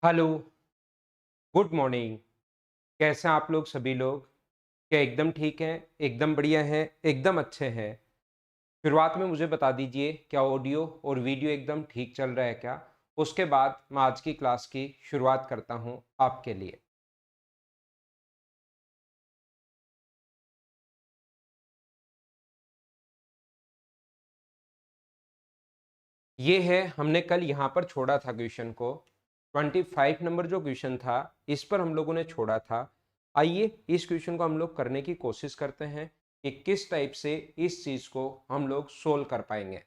Hello, good morning. कैसे हैं आप लोग सभी लोग? क्या एकदम ठीक हैं, एकदम बढ़िया हैं, एकदम अच्छे हैं? शुरुआत में मुझे बता दीजिए क्या ऑडियो और वीडियो एकदम ठीक चल रहा है क्या? उसके बाद मैं आज की क्लास की शुरुआत करता हूँ आपके लिए। ये है हमने कल यहाँ पर छोड़ा था क्वेश्चन को। 25 नंबर जो क्वेश्चन था, इस पर हम लोगों ने छोड़ा था। आइए इस क्वेश्चन को हम लोग करने की कोशिश करते हैं कि किस टाइप से इस चीज़ को हम लोग सोल्व कर पाएँगे।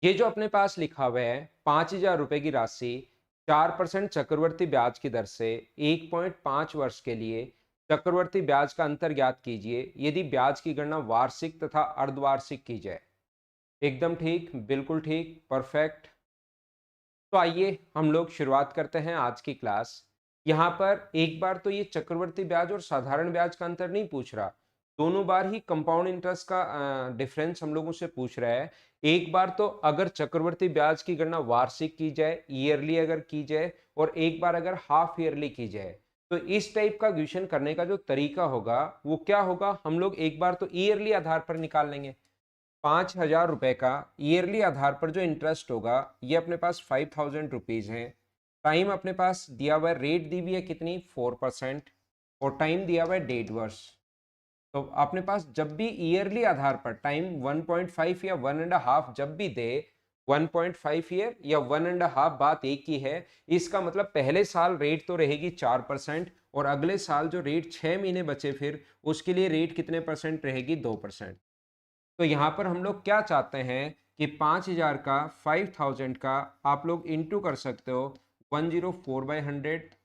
ये जो अपने पास लिखा हुआ है 5,000 रुपए की राशि 4% चक्रवर्ती ब्याज की दर से 1.5 वर्ष के लिए चक्रवर्ती ब्याज का अंतर ज्ञात कीजिए यदि ब्याज की गणना वार्षिक तथा अर्धवार्षिक की जाए। एकदम ठीक, बिल्कुल ठीक, परफेक्ट। तो आइए हम लोग शुरुआत करते हैं आज की क्लास। यहाँ पर एक बार तो ये चक्रवर्ती ब्याज और साधारण ब्याज का अंतर नहीं पूछ रहा, दोनों बार ही कंपाउंड इंटरेस्ट का डिफरेंस हम लोगों से पूछ रहा है। एक बार तो अगर चक्रवर्ती ब्याज की गणना वार्षिक की जाए, ईयरली अगर की जाए, और एक बार अगर हाफ ईयरली की जाए, तो इस टाइप का क्वेश्चन करने का जो तरीका होगा वो क्या होगा, हम लोग एक बार तो ईयरली आधार पर निकाल लेंगे। 5,000 रुपए का ईयरली आधार पर जो इंटरेस्ट होगा ये अपने पास 5,000 रुपीज है। टाइम अपने पास दिया हुआ है, रेट दी हुई है कितनी, 4%, और टाइम दिया हुआ है 1.5 वर्ष। तो अपने पास जब भी ईयरली आधार पर टाइम 1.5 या 1.5 जब भी दे, 1.5 ईयर या 1.5 बात एक ही है। इसका मतलब पहले साल रेट तो रहेगी 4%, और अगले साल जो रेट 6 महीने बचे फिर उसके लिए रेट कितने परसेंट रहेगी, 2%। तो यहाँ पर हम लोग क्या चाहते हैं कि 5,000 का 5,000 का आप लोग इंटू कर सकते हो 104/100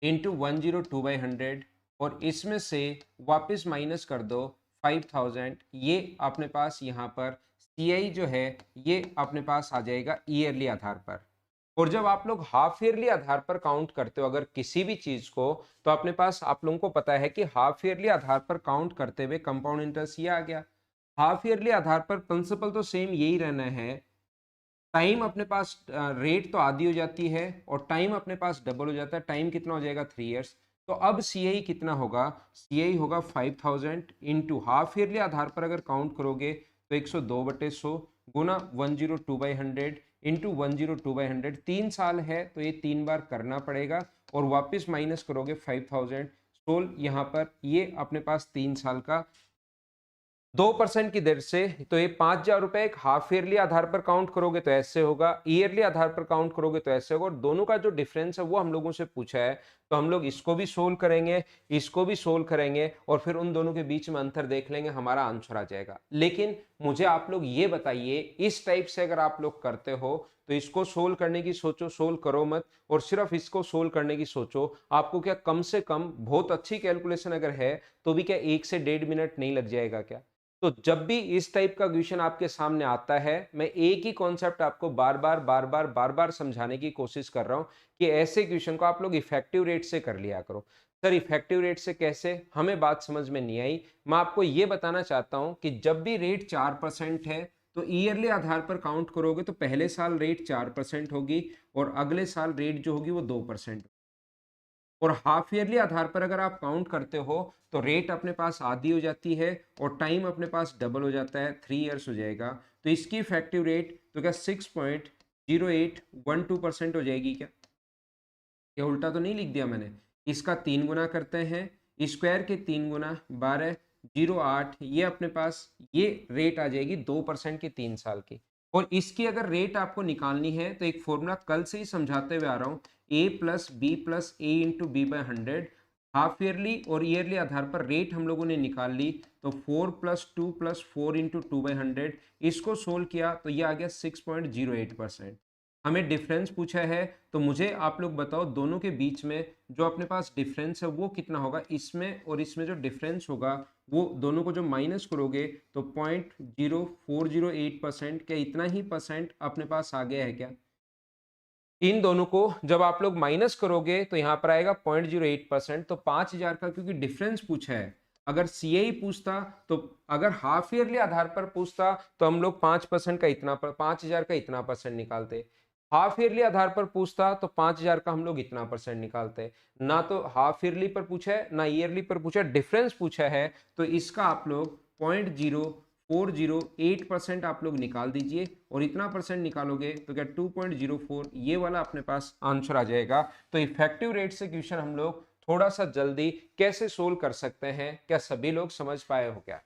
इंटू 102/100, और इसमें से वापस माइनस कर दो 5,000। ये अपने पास यहाँ पर सीआई जो है ये अपने पास आ जाएगा ईयरली आधार पर। और जब आप लोग हाफ ईयरली आधार पर काउंट करते हो अगर किसी भी चीज को, तो अपने पास आप लोगों को पता है कि हाफ ईयरली आधार पर काउंट करते हुए कंपाउंड इंटरेस्ट ये आ गया। हाफ ईयरली आधार पर प्रिंसिपल तो सेम यही रहना है। टाइम अपने पास रेट तो आधी हो जाती है और टाइम अपने पास डबल हो जाता है। टाइम कितना हो जाएगा, 3 इयर्स। तो अब सीआई कितना होगा, सीआई होगा 5,000 इंटू हाफ ईयरली आधार पर अगर काउंट करोगे तो 102/100 गुना 102/100 इंटू 102/100। 3 साल है तो ये 3 बार करना पड़ेगा, और वापस माइनस करोगे 5,000। सोल यहाँ पर ये अपने पास 3 साल का 2% की दर से, तो ये 5,000 रुपए एक हाफ ईयरली आधार पर काउंट करोगे तो ऐसे होगा, ईयरली आधार पर काउंट करोगे तो ऐसे होगा, और दोनों का जो डिफरेंस है वो हम लोगों से पूछा है। तो हम लोग इसको भी सोल्व करेंगे, इसको भी सोल्व करेंगे, और फिर उन दोनों के बीच में अंतर देख लेंगे, हमारा आंसर आ जाएगा। लेकिन मुझे आप लोग ये बताइए, इस टाइप से अगर आप लोग करते हो तो इसको सोल्व करने की सोचो, सोल्व करो मत, और सिर्फ इसको सोल्व करने की सोचो। आपको क्या कम से कम बहुत अच्छी कैलकुलेशन अगर है तो भी क्या 1 से 1.5 मिनट नहीं लग जाएगा क्या? तो जब भी इस टाइप का क्वेश्चन आपके सामने आता है, मैं एक ही कॉन्सेप्ट आपको बार बार समझाने की कोशिश कर रहा हूं कि ऐसे क्वेश्चन को आप लोग इफेक्टिव रेट से कर लिया करो। सर इफेक्टिव रेट से कैसे, हमें बात समझ में नहीं आई। मैं आपको यह बताना चाहता हूं कि जब भी रेट 4% है तो ईयरली आधार पर काउंट करोगे तो पहले साल रेट 4% होगी, और अगले साल रेट जो होगी वो 2%। और हाफ ईयरली आधार पर अगर आप काउंट करते हो तो रेट अपने पास आधी हो जाती है और टाइम अपने पास डबल हो जाता है, 3 इयर्स हो जाएगा। तो इसकी इफेक्टिव रेट तो क्या 6.0812% हो जाएगी क्या? ये उल्टा तो नहीं लिख दिया मैंने? इसका 3 गुना करते हैं, स्क्वायर के 3 गुना 12, 08, ये अपने पास ये रेट आ जाएगी 2% की 3 साल की। और इसकी अगर रेट आपको निकालनी है तो एक फॉर्मूला कल से ही समझाते हुए आ रहा हूँ, a+b+a/b/100। हाफ ईयरली और ईयरली आधार पर रेट हम लोगों ने निकाल ली, तो 4+2+4 × 2/100। इसको सोल्व किया तो ये आ गया 6.08%। हमें डिफरेंस पूछा है, तो मुझे आप लोग बताओ दोनों के बीच में जो अपने पास डिफरेंस है वो कितना होगा, इसमें और इसमें जो डिफरेंस होगा वो दोनों को जो माइनस करोगे तो 0.0408%। क्या इतना ही परसेंट अपने पास आ गया है क्या? इन दोनों को जब आप लोग माइनस करोगे तो यहाँ पर आएगा 0.08%। तो 5,000 का क्योंकि डिफरेंस पूछा है, अगर सीए पूछता तो अगर हाफ ईयरली आधार पर पूछता तो हम लोग 5% का इतना 5,000 का इतना परसेंट निकालते। हाफ ईयरली आधार पर पूछता तो 5,000 का हम लोग इतना परसेंट निकालते, ना तो हाफ ईयरली पर पूछा है ना ईयरली पर पूछा है, डिफरेंस पूछा है, तो इसका आप लोग 0.0408% आप लोग निकाल दीजिए और इतना परसेंट निकालोगे तो क्या 2.04 ये वाला अपने पास आंसर आ जाएगा। तो इफेक्टिव रेट से क्वेश्चन हम लोग थोड़ा सा जल्दी कैसे सोल्व कर सकते हैं, क्या सभी लोग समझ पाए हो क्या?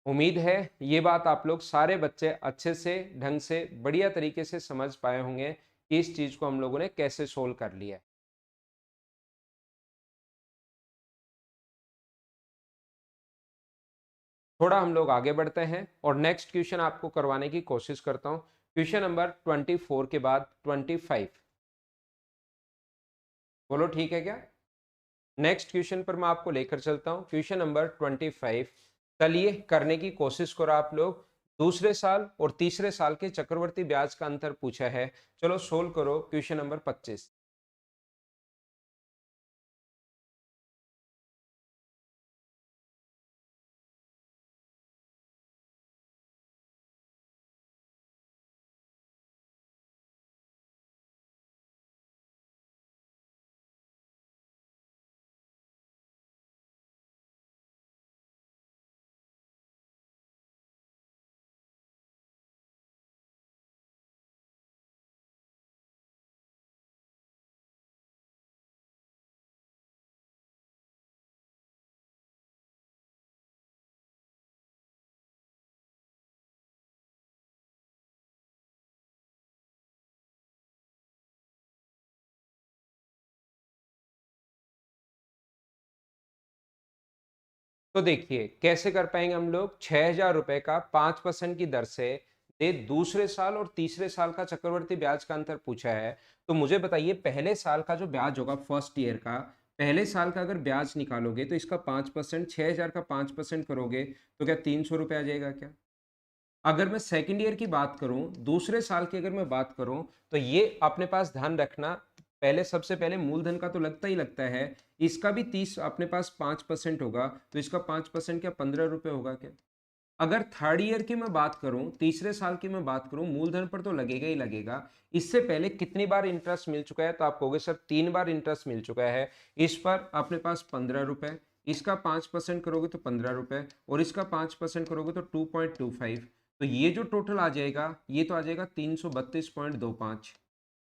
उम्मीद है ये बात आप लोग सारे बच्चे अच्छे से ढंग से बढ़िया तरीके से समझ पाए होंगे कि इस चीज को हम लोगों ने कैसे सोल्व कर लिया है। थोड़ा हम लोग आगे बढ़ते हैं और नेक्स्ट क्वेश्चन आपको करवाने की कोशिश करता हूं। क्वेश्चन नंबर 24 के बाद 25। बोलो ठीक है क्या? नेक्स्ट क्वेश्चन पर मैं आपको लेकर चलता हूं, क्वेश्चन नंबर 25। चलिए करने की कोशिश करो आप लोग। दूसरे साल और तीसरे साल के चक्रवर्ती ब्याज का अंतर पूछा है। चलो सोल्व करो क्वेश्चन नंबर 25। तो देखिए कैसे कर पाएंगे हम लोग। 6,000 रुपए का 5% की दर से दे दूसरे साल और तीसरे साल का चक्रवर्ती ब्याज का अंतर पूछा है। तो मुझे बताइए पहले साल का जो ब्याज होगा फर्स्ट ईयर का, पहले साल का अगर ब्याज निकालोगे तो इसका 5%, 6,000 का 5% करोगे तो क्या 300 रुपये आ जाएगा क्या? अगर मैं सेकंड ईयर की बात करूं, दूसरे साल की अगर मैं बात करूं, तो ये अपने पास ध्यान रखना, पहले सबसे पहले मूलधन का तो लगता ही लगता है, इसका भी 30 अपने पास 5% होगा, तो इसका 5% क्या 15 रुपये होगा क्या? अगर थर्ड ईयर की मैं बात करूं, तीसरे साल की मैं बात करूं, मूलधन पर तो लगेगा ही लगेगा। इससे पहले कितनी बार इंटरेस्ट मिल चुका है? तो आप कहोगे सर 3 बार इंटरेस्ट मिल चुका है। इस पर अपने पास 15 रुपए, इसका 5% करोगे तो 15 रुपए और इसका 5% करोगे तो 2.25। तो ये जो टोटल आ जाएगा ये तो आ जाएगा 332.25।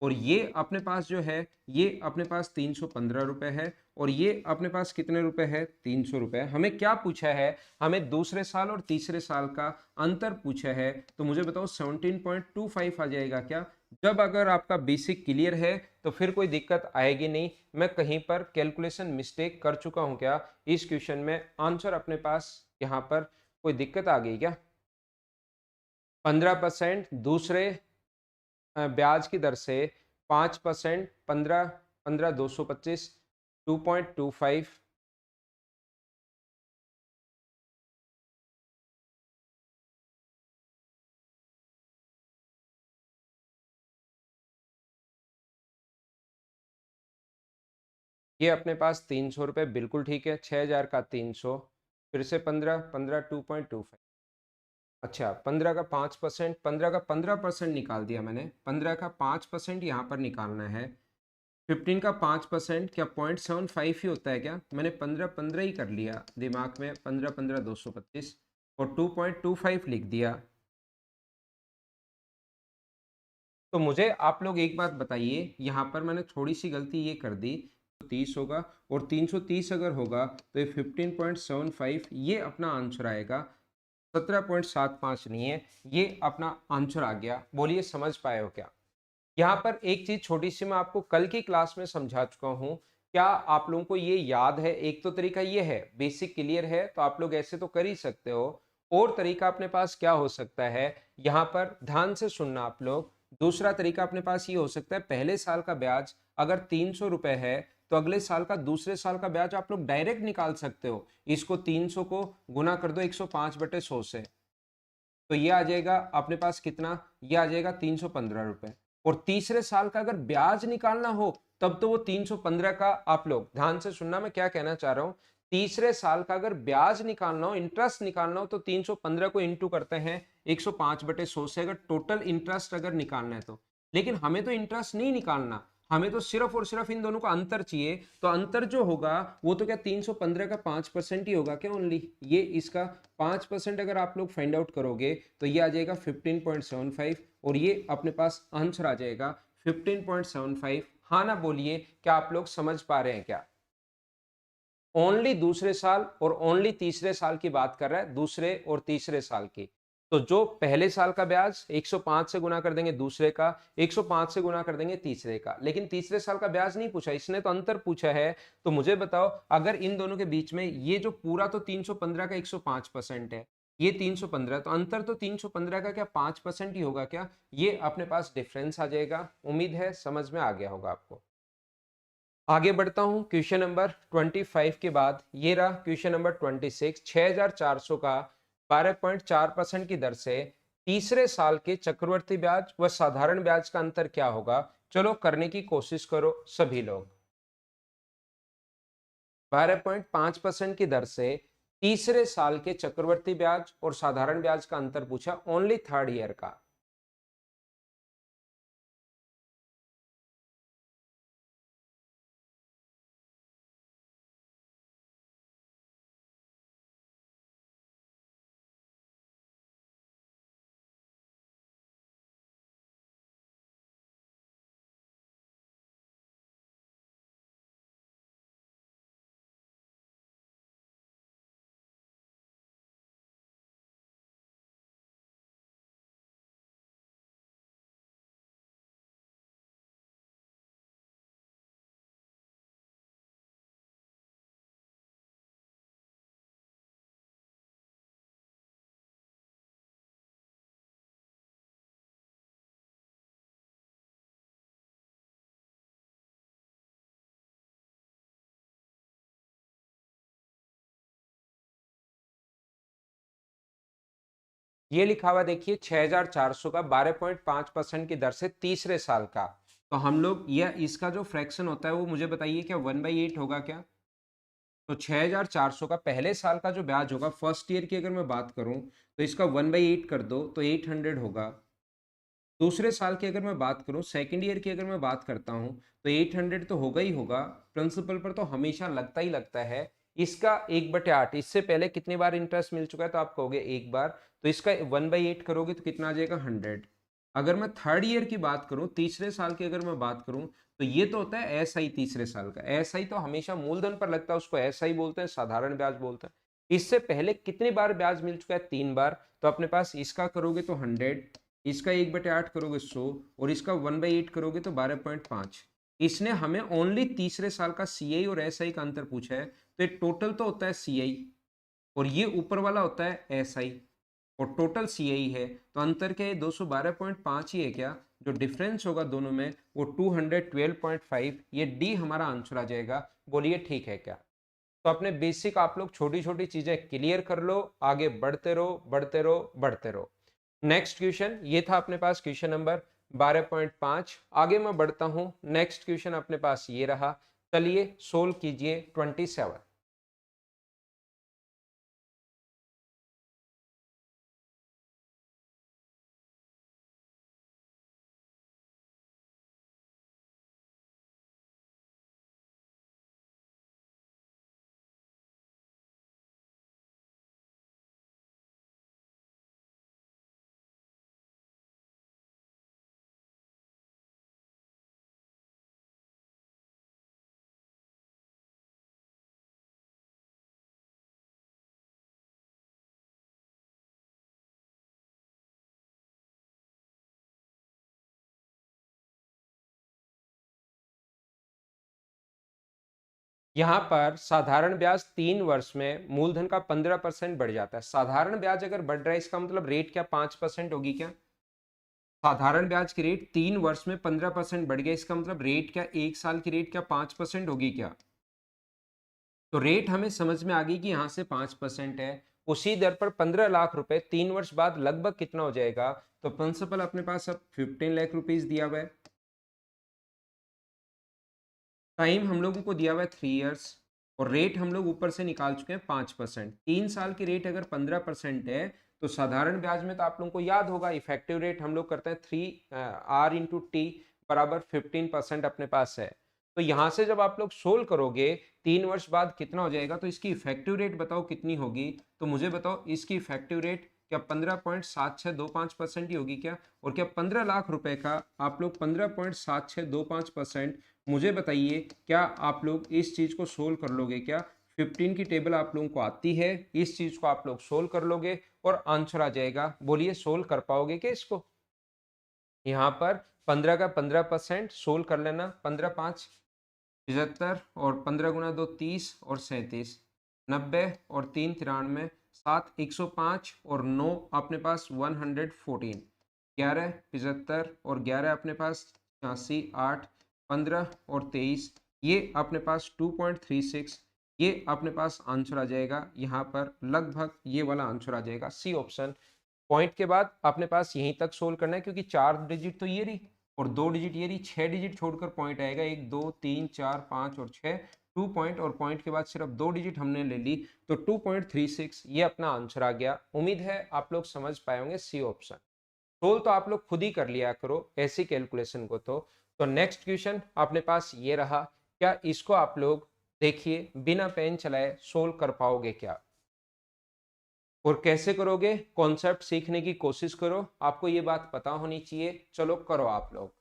और ये अपने पास जो है ये अपने पास 315 रुपए है और ये अपने पास कितने रुपए है? 300 रुपए। हमें क्या पूछा है? हमें दूसरे साल और तीसरे साल का अंतर पूछा है। तो मुझे बताओ 17.25 आ जाएगा क्या? जब अगर आपका बेसिक क्लियर है तो फिर कोई दिक्कत आएगी नहीं। मैं कहीं पर कैलकुलेशन मिस्टेक कर चुका हूं क्या इस क्वेश्चन में? आंसर अपने पास यहाँ पर कोई दिक्कत आ गई क्या? 15% दूसरे ब्याज की दर से 5%, 15, 15, 225, 2.25। ये अपने पास 300 रुपये बिल्कुल ठीक है। 6,000 का 300, फिर से 15, 15, 2.25। अच्छा 15 का 5%, 15 का 15% निकाल दिया मैंने। 15 का 5% यहाँ पर निकालना है। 15 का 5% क्या 0.75 ही होता है क्या? मैंने 15, 15 ही कर लिया दिमाग में। 15, 15, 225 और 2.25 लिख दिया। तो मुझे आप लोग एक बात बताइए, यहाँ पर मैंने थोड़ी सी गलती ये कर दी। तो 30 होगा और 330 अगर होगा तो ये 15.75 ये अपना आंसर आएगा। 17.75 नहीं है, ये अपना आंसर आ गया। बोलिए समझ पाए हो क्या? यहाँ पर एक चीज छोटी सी मैं आपको कल की क्लास में समझा चुका हूँ। क्या आप लोगों को ये याद है? एक तो तरीका ये है, बेसिक क्लियर है तो आप लोग ऐसे तो कर ही सकते हो। और तरीका अपने पास क्या हो सकता है, यहाँ पर ध्यान से सुनना आप लोग। दूसरा तरीका अपने पास ये हो सकता है, पहले साल का ब्याज अगर 300 रुपए है तो अगले साल का दूसरे साल का ब्याज आप लोग डायरेक्ट निकाल सकते हो। इसको 300 को गुना कर दो 105/100 से, तो ये आ जाएगा अपने पास कितना? ये आ जाएगा 315 रुपए। और तीसरे साल का अगर ब्याज निकालना हो तब तो वो 315 का, आप लोग ध्यान से सुनना मैं क्या कहना चाह रहा हूं, तीसरे साल का अगर ब्याज निकालना हो, इंटरेस्ट निकालना हो, तो 315 को इंटू करते हैं 105/100 से, अगर टोटल इंटरेस्ट अगर निकालना है तो। लेकिन हमें तो इंटरेस्ट नहीं निकालना, हमें तो सिर्फ और सिर्फ इन दोनों का अंतर चाहिए। तो अंतर जो होगा वो तो क्या 315 का 5% ही होगा क्या ओनली, ये इसका 5% अगर आप लोग फाइंड आउट करोगे तो ये आ जाएगा 15.75, और ये अपने पास आंसर आ जाएगा 15.75। हाँ ना बोलिए, क्या आप लोग समझ पा रहे हैं क्या? ओनली दूसरे साल और ओनली तीसरे साल की बात कर रहा है, दूसरे और तीसरे साल की। तो जो पहले साल का ब्याज 105 से गुना कर देंगे, दूसरे का 105 से गुना कर देंगे तीसरे का। लेकिन तीसरे साल का ब्याज नहीं पूछा, इसने तो अंतर पूछा है। तो मुझे बताओ, अगर इन दोनों के बीच में ये जो पूरा तो 315 का 105% है, ये 315, तो अंतर तो 315 का क्या 5% ही होगा क्या? ये अपने पास डिफरेंस आ जाएगा। उम्मीद है समझ में आ गया होगा आपको। आगे बढ़ता हूं, क्वेश्चन नंबर 25 के बाद ये रहा क्वेश्चन नंबर 26। 6400 का 12.4% की दर से तीसरे साल के चक्रवर्ती ब्याज व साधारण ब्याज का अंतर क्या होगा? चलो करने की कोशिश करो सभी लोग। 12.5% की दर से तीसरे साल के चक्रवर्ती ब्याज और साधारण ब्याज का अंतर पूछा, ओनली थर्ड ईयर का। ये लिखा हुआ देखिए 6400 का 12.5% की दर से तीसरे साल का। तो हम लोग यह इसका जो फ्रैक्शन होता है वो मुझे बताइए, क्या 1/8 होगा क्या? तो 6400 का पहले साल का जो ब्याज होगा फर्स्ट ईयर की अगर मैं बात करूं, तो इसका 1/8 कर दो तो 800 होगा। दूसरे साल की अगर मैं बात करूं, सेकंड ईयर की अगर मैं बात करता हूं, तो 800 तो होगा ही होगा। प्रिंसिपल पर तो हमेशा लगता ही लगता है। इसका 1/8, इससे पहले कितनी बार इंटरेस्ट मिल चुका है तो आप कहोगे एक बार। तो इसका 1/8 करोगे तो कितना आ जाएगा 100। अगर मैं थर्ड ईयर की बात करूं, तीसरे साल की अगर मैं बात करूं, तो ये तो होता है एस आई तीसरे साल का। एस आई तो हमेशा मूलधन पर लगता है, उसको एस आई बोलते हैं, साधारण ब्याज बोलते हैं। इससे पहले कितनी बार ब्याज मिल चुका है 3 बार। तो अपने पास इसका करोगे तो 100, इसका 1/8 करोगे 100, और इसका 1/8 करोगे तो 12.5। इसने हमें ओनली तीसरे साल का सी आई और एस आई का अंतर पूछा है। तो टोटल तो होता है सी आई, और ये ऊपर वाला होता है एस आई, और टोटल सी आई है। तो अंतर क्या है, 212.5 ही है क्या? जो डिफरेंस होगा दोनों में वो 212.5। ये डी हमारा आंसर आ जाएगा। बोलिए ठीक है क्या? तो अपने बेसिक आप लोग छोटी छोटी चीजें क्लियर कर लो, आगे बढ़ते रहो बढ़ते रहो बढ़ते रहो। नेक्स्ट क्वेश्चन ये था अपने पास क्वेश्चन नंबर 12.5। आगे मैं बढ़ता हूं, नेक्स्ट क्वेश्चन अपने पास ये रहा। चलिए सोल्व कीजिए 27। यहाँ पर साधारण ब्याज 3 वर्ष में मूलधन का 15% बढ़ जाता है। साधारण ब्याज अगर बढ़ रहा है इसका मतलब रेट क्या 5% होगी क्या? साधारण ब्याज की रेट 3 वर्ष में 15% बढ़ गया, इसका मतलब रेट क्या 1 साल की रेट क्या 5% होगी क्या? तो रेट हमें समझ में आ गई कि यहाँ से 5% है। उसी दर पर 15 लाख रुपए 3 वर्ष बाद लगभग कितना हो जाएगा? तो प्रिंसिपल अपने पास अब 15 लाख रुपीज दिया हुआ है। टाइम हम लोगों को दिया हुआ है 3 इयर्स। और रेट हम लोग ऊपर से निकाल चुके हैं 5%। 3 साल की रेट अगर 15% है तो साधारण ब्याज में तो आप लोगों को याद होगा इफेक्टिव रेट हम लोग करते हैं 3R/T बराबर 15% अपने पास है। तो यहां से जब आप लोग सोल्व करोगे 3 वर्ष बाद कितना हो जाएगा, तो इसकी इफेक्टिव रेट बताओ कितनी होगी। तो मुझे बताओ इसकी इफेक्टिव रेट क्या 15.7625% ही होगी क्या? और क्या 15 लाख रुपए का आप लोग 15.7625%, मुझे बताइए क्या आप लोग इस चीज को सोल्व कर लोगे क्या? 15 की टेबल आप लोगों को आती है, इस चीज को आप लोग सोल्व कर लोगे और आंसर आ जाएगा। बोलिए सोल्व कर पाओगे क्या इसको? यहाँ पर 15 का 15% सोल्व कर लेना। 15×5 75 और 15×2 30 और 37, 90 और 3 93, 7 105 और 9 अपने पास 114, 11 75 और 11 अपने पास 86, 8 15 और 23, ये अपने पास 2.36, ये अपने पास आंसर आ जाएगा। यहाँ पर लगभग ये वाला आंसर आ जाएगा, सी ऑप्शन। पॉइंट के बाद अपने पास यहीं तक सोल्व करना है क्योंकि 4 डिजिट तो ये रही और 2 डिजिट ये रही, 6 डिजिट छोड़कर पॉइंट आएगा, 1 2 3 4 5 और 6, 2 पॉइंट और पॉइंट के बाद सिर्फ 2 डिजिट हमने ले ली तो 2.36 ये अपना आंसर आ गया। उम्मीद है आप लोग समझ पाए होंगे, सी ऑप्शन। सोल्व तो आप लोग खुद ही कर लिया करो ऐसी कैलकुलेशन को। तो नेक्स्ट क्वेश्चन अपने पास ये रहा, क्या इसको आप लोग देखिए बिना पेन चलाए सोल्व कर पाओगे क्या? और कैसे करोगे, कॉन्सेप्ट सीखने की कोशिश करो, आपको ये बात पता होनी चाहिए। चलो करो आप लोग।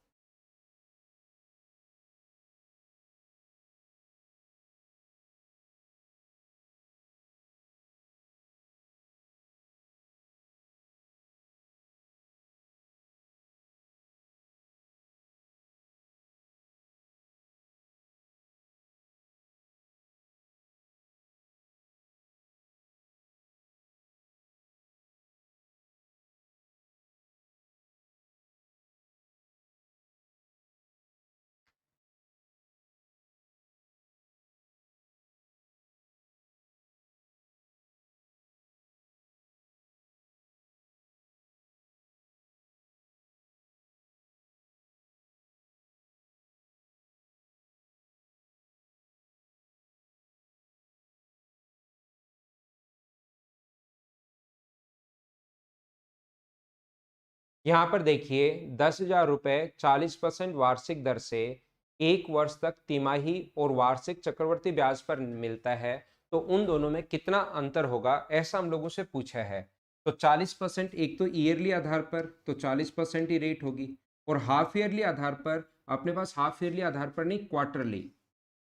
यहाँ पर देखिए 10,000 रुपए 40% वार्षिक दर से 1 वर्ष तक तिमाही और वार्षिक चक्रवर्ती ब्याज पर मिलता है, तो उन दोनों में कितना अंतर होगा ऐसा हम लोगों से पूछा है। तो 40% एक तो ईयरली आधार पर तो 40% ही रेट होगी, और हाफ ईयरली आधार पर अपने पास, हाफ ईयरली आधार पर नहीं क्वार्टरली,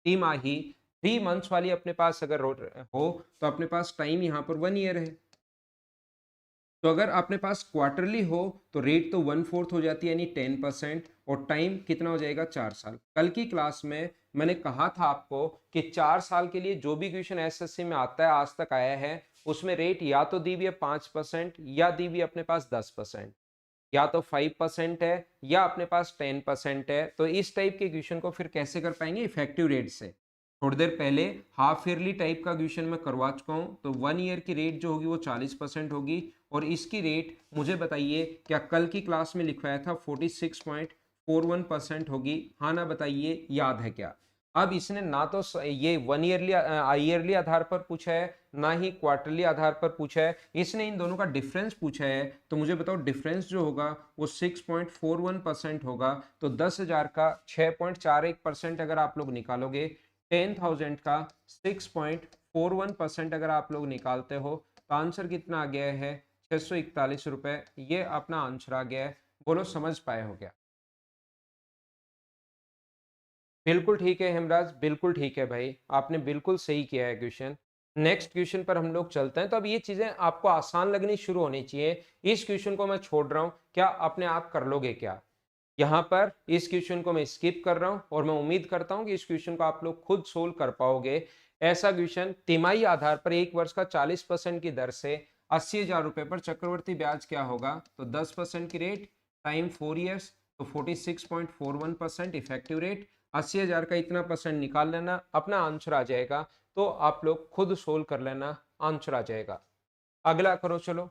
तिमाही 3 मंथ्स वाली अपने पास अगर हो तो अपने पास टाइम यहाँ पर 1 ईयर है। तो अगर अपने पास क्वार्टरली हो तो रेट तो 1/4 हो जाती है यानी 10%, और टाइम कितना हो जाएगा 4 साल। कल की क्लास में मैंने कहा था आपको कि 4 साल के लिए जो भी क्वेश्चन एसएससी में आता है आज तक आया है उसमें रेट या तो दी हुई है 5% या दी हुई अपने पास 10%, या तो 5% है या अपने पास 10% है। तो इस टाइप के क्वेश्चन को फिर कैसे कर पाएंगे, इफेक्टिव रेट से। थोड़ी देर पहले हाफ ईयरली टाइप का क्वेश्चन मैं करवा चुका हूं, तो 1 ईयर की रेट जो होगी वो 40% होगी, और इसकी रेट मुझे बताइए क्या कल की क्लास में लिखवाया था 46.41% होगी, हाँ ना बताइए, याद है क्या? अब इसने ना तो ये 1 ईयरली ईयरली आधार पर पूछा है ना ही क्वार्टरली आधार पर पूछा है, इसने इन दोनों का डिफरेंस पूछा है। तो मुझे बताओ डिफरेंस जो होगा वो 6.41% होगा। तो 10,000 का 6.41% अगर आप लोग निकालोगे, 10,000 का 6.41% अगर आप लोग निकालते हो तो आंसर कितना आ गया है, 641 रुपए। ये अपना आंसर आ गया है। बोलो समझ पाए हो क्या? बिल्कुल ठीक है हेमराज, बिल्कुल ठीक है भाई, आपने बिल्कुल सही किया है क्वेश्चन। नेक्स्ट क्वेश्चन पर हम लोग चलते हैं। तो अब ये चीजें आपको आसान लगनी शुरू होनी चाहिए। इस क्वेश्चन को मैं छोड़ रहा हूं, क्या अपने आप कर लोगे क्या? यहाँ पर इस क्वेश्चन को मैं स्किप कर रहा हूं और मैं उम्मीद करता हूं कि इस क्वेश्चन को आप लोग खुद सोल्व कर पाओगे। ऐसा क्वेश्चन, तिमाही आधार पर 1 वर्ष का 40% की दर से 80,000 रुपए पर चक्रवर्ती ब्याज क्या होगा? तो 10% की रेट, टाइम 4 ईयर्स, तो 46.41% इफेक्टिव रेट, 80,000 का इतना परसेंट निकाल लेना, अपना आंसर आ जाएगा। तो आप लोग खुद सोल्व कर लेना, आंसर आ जाएगा। अगला करो चलो।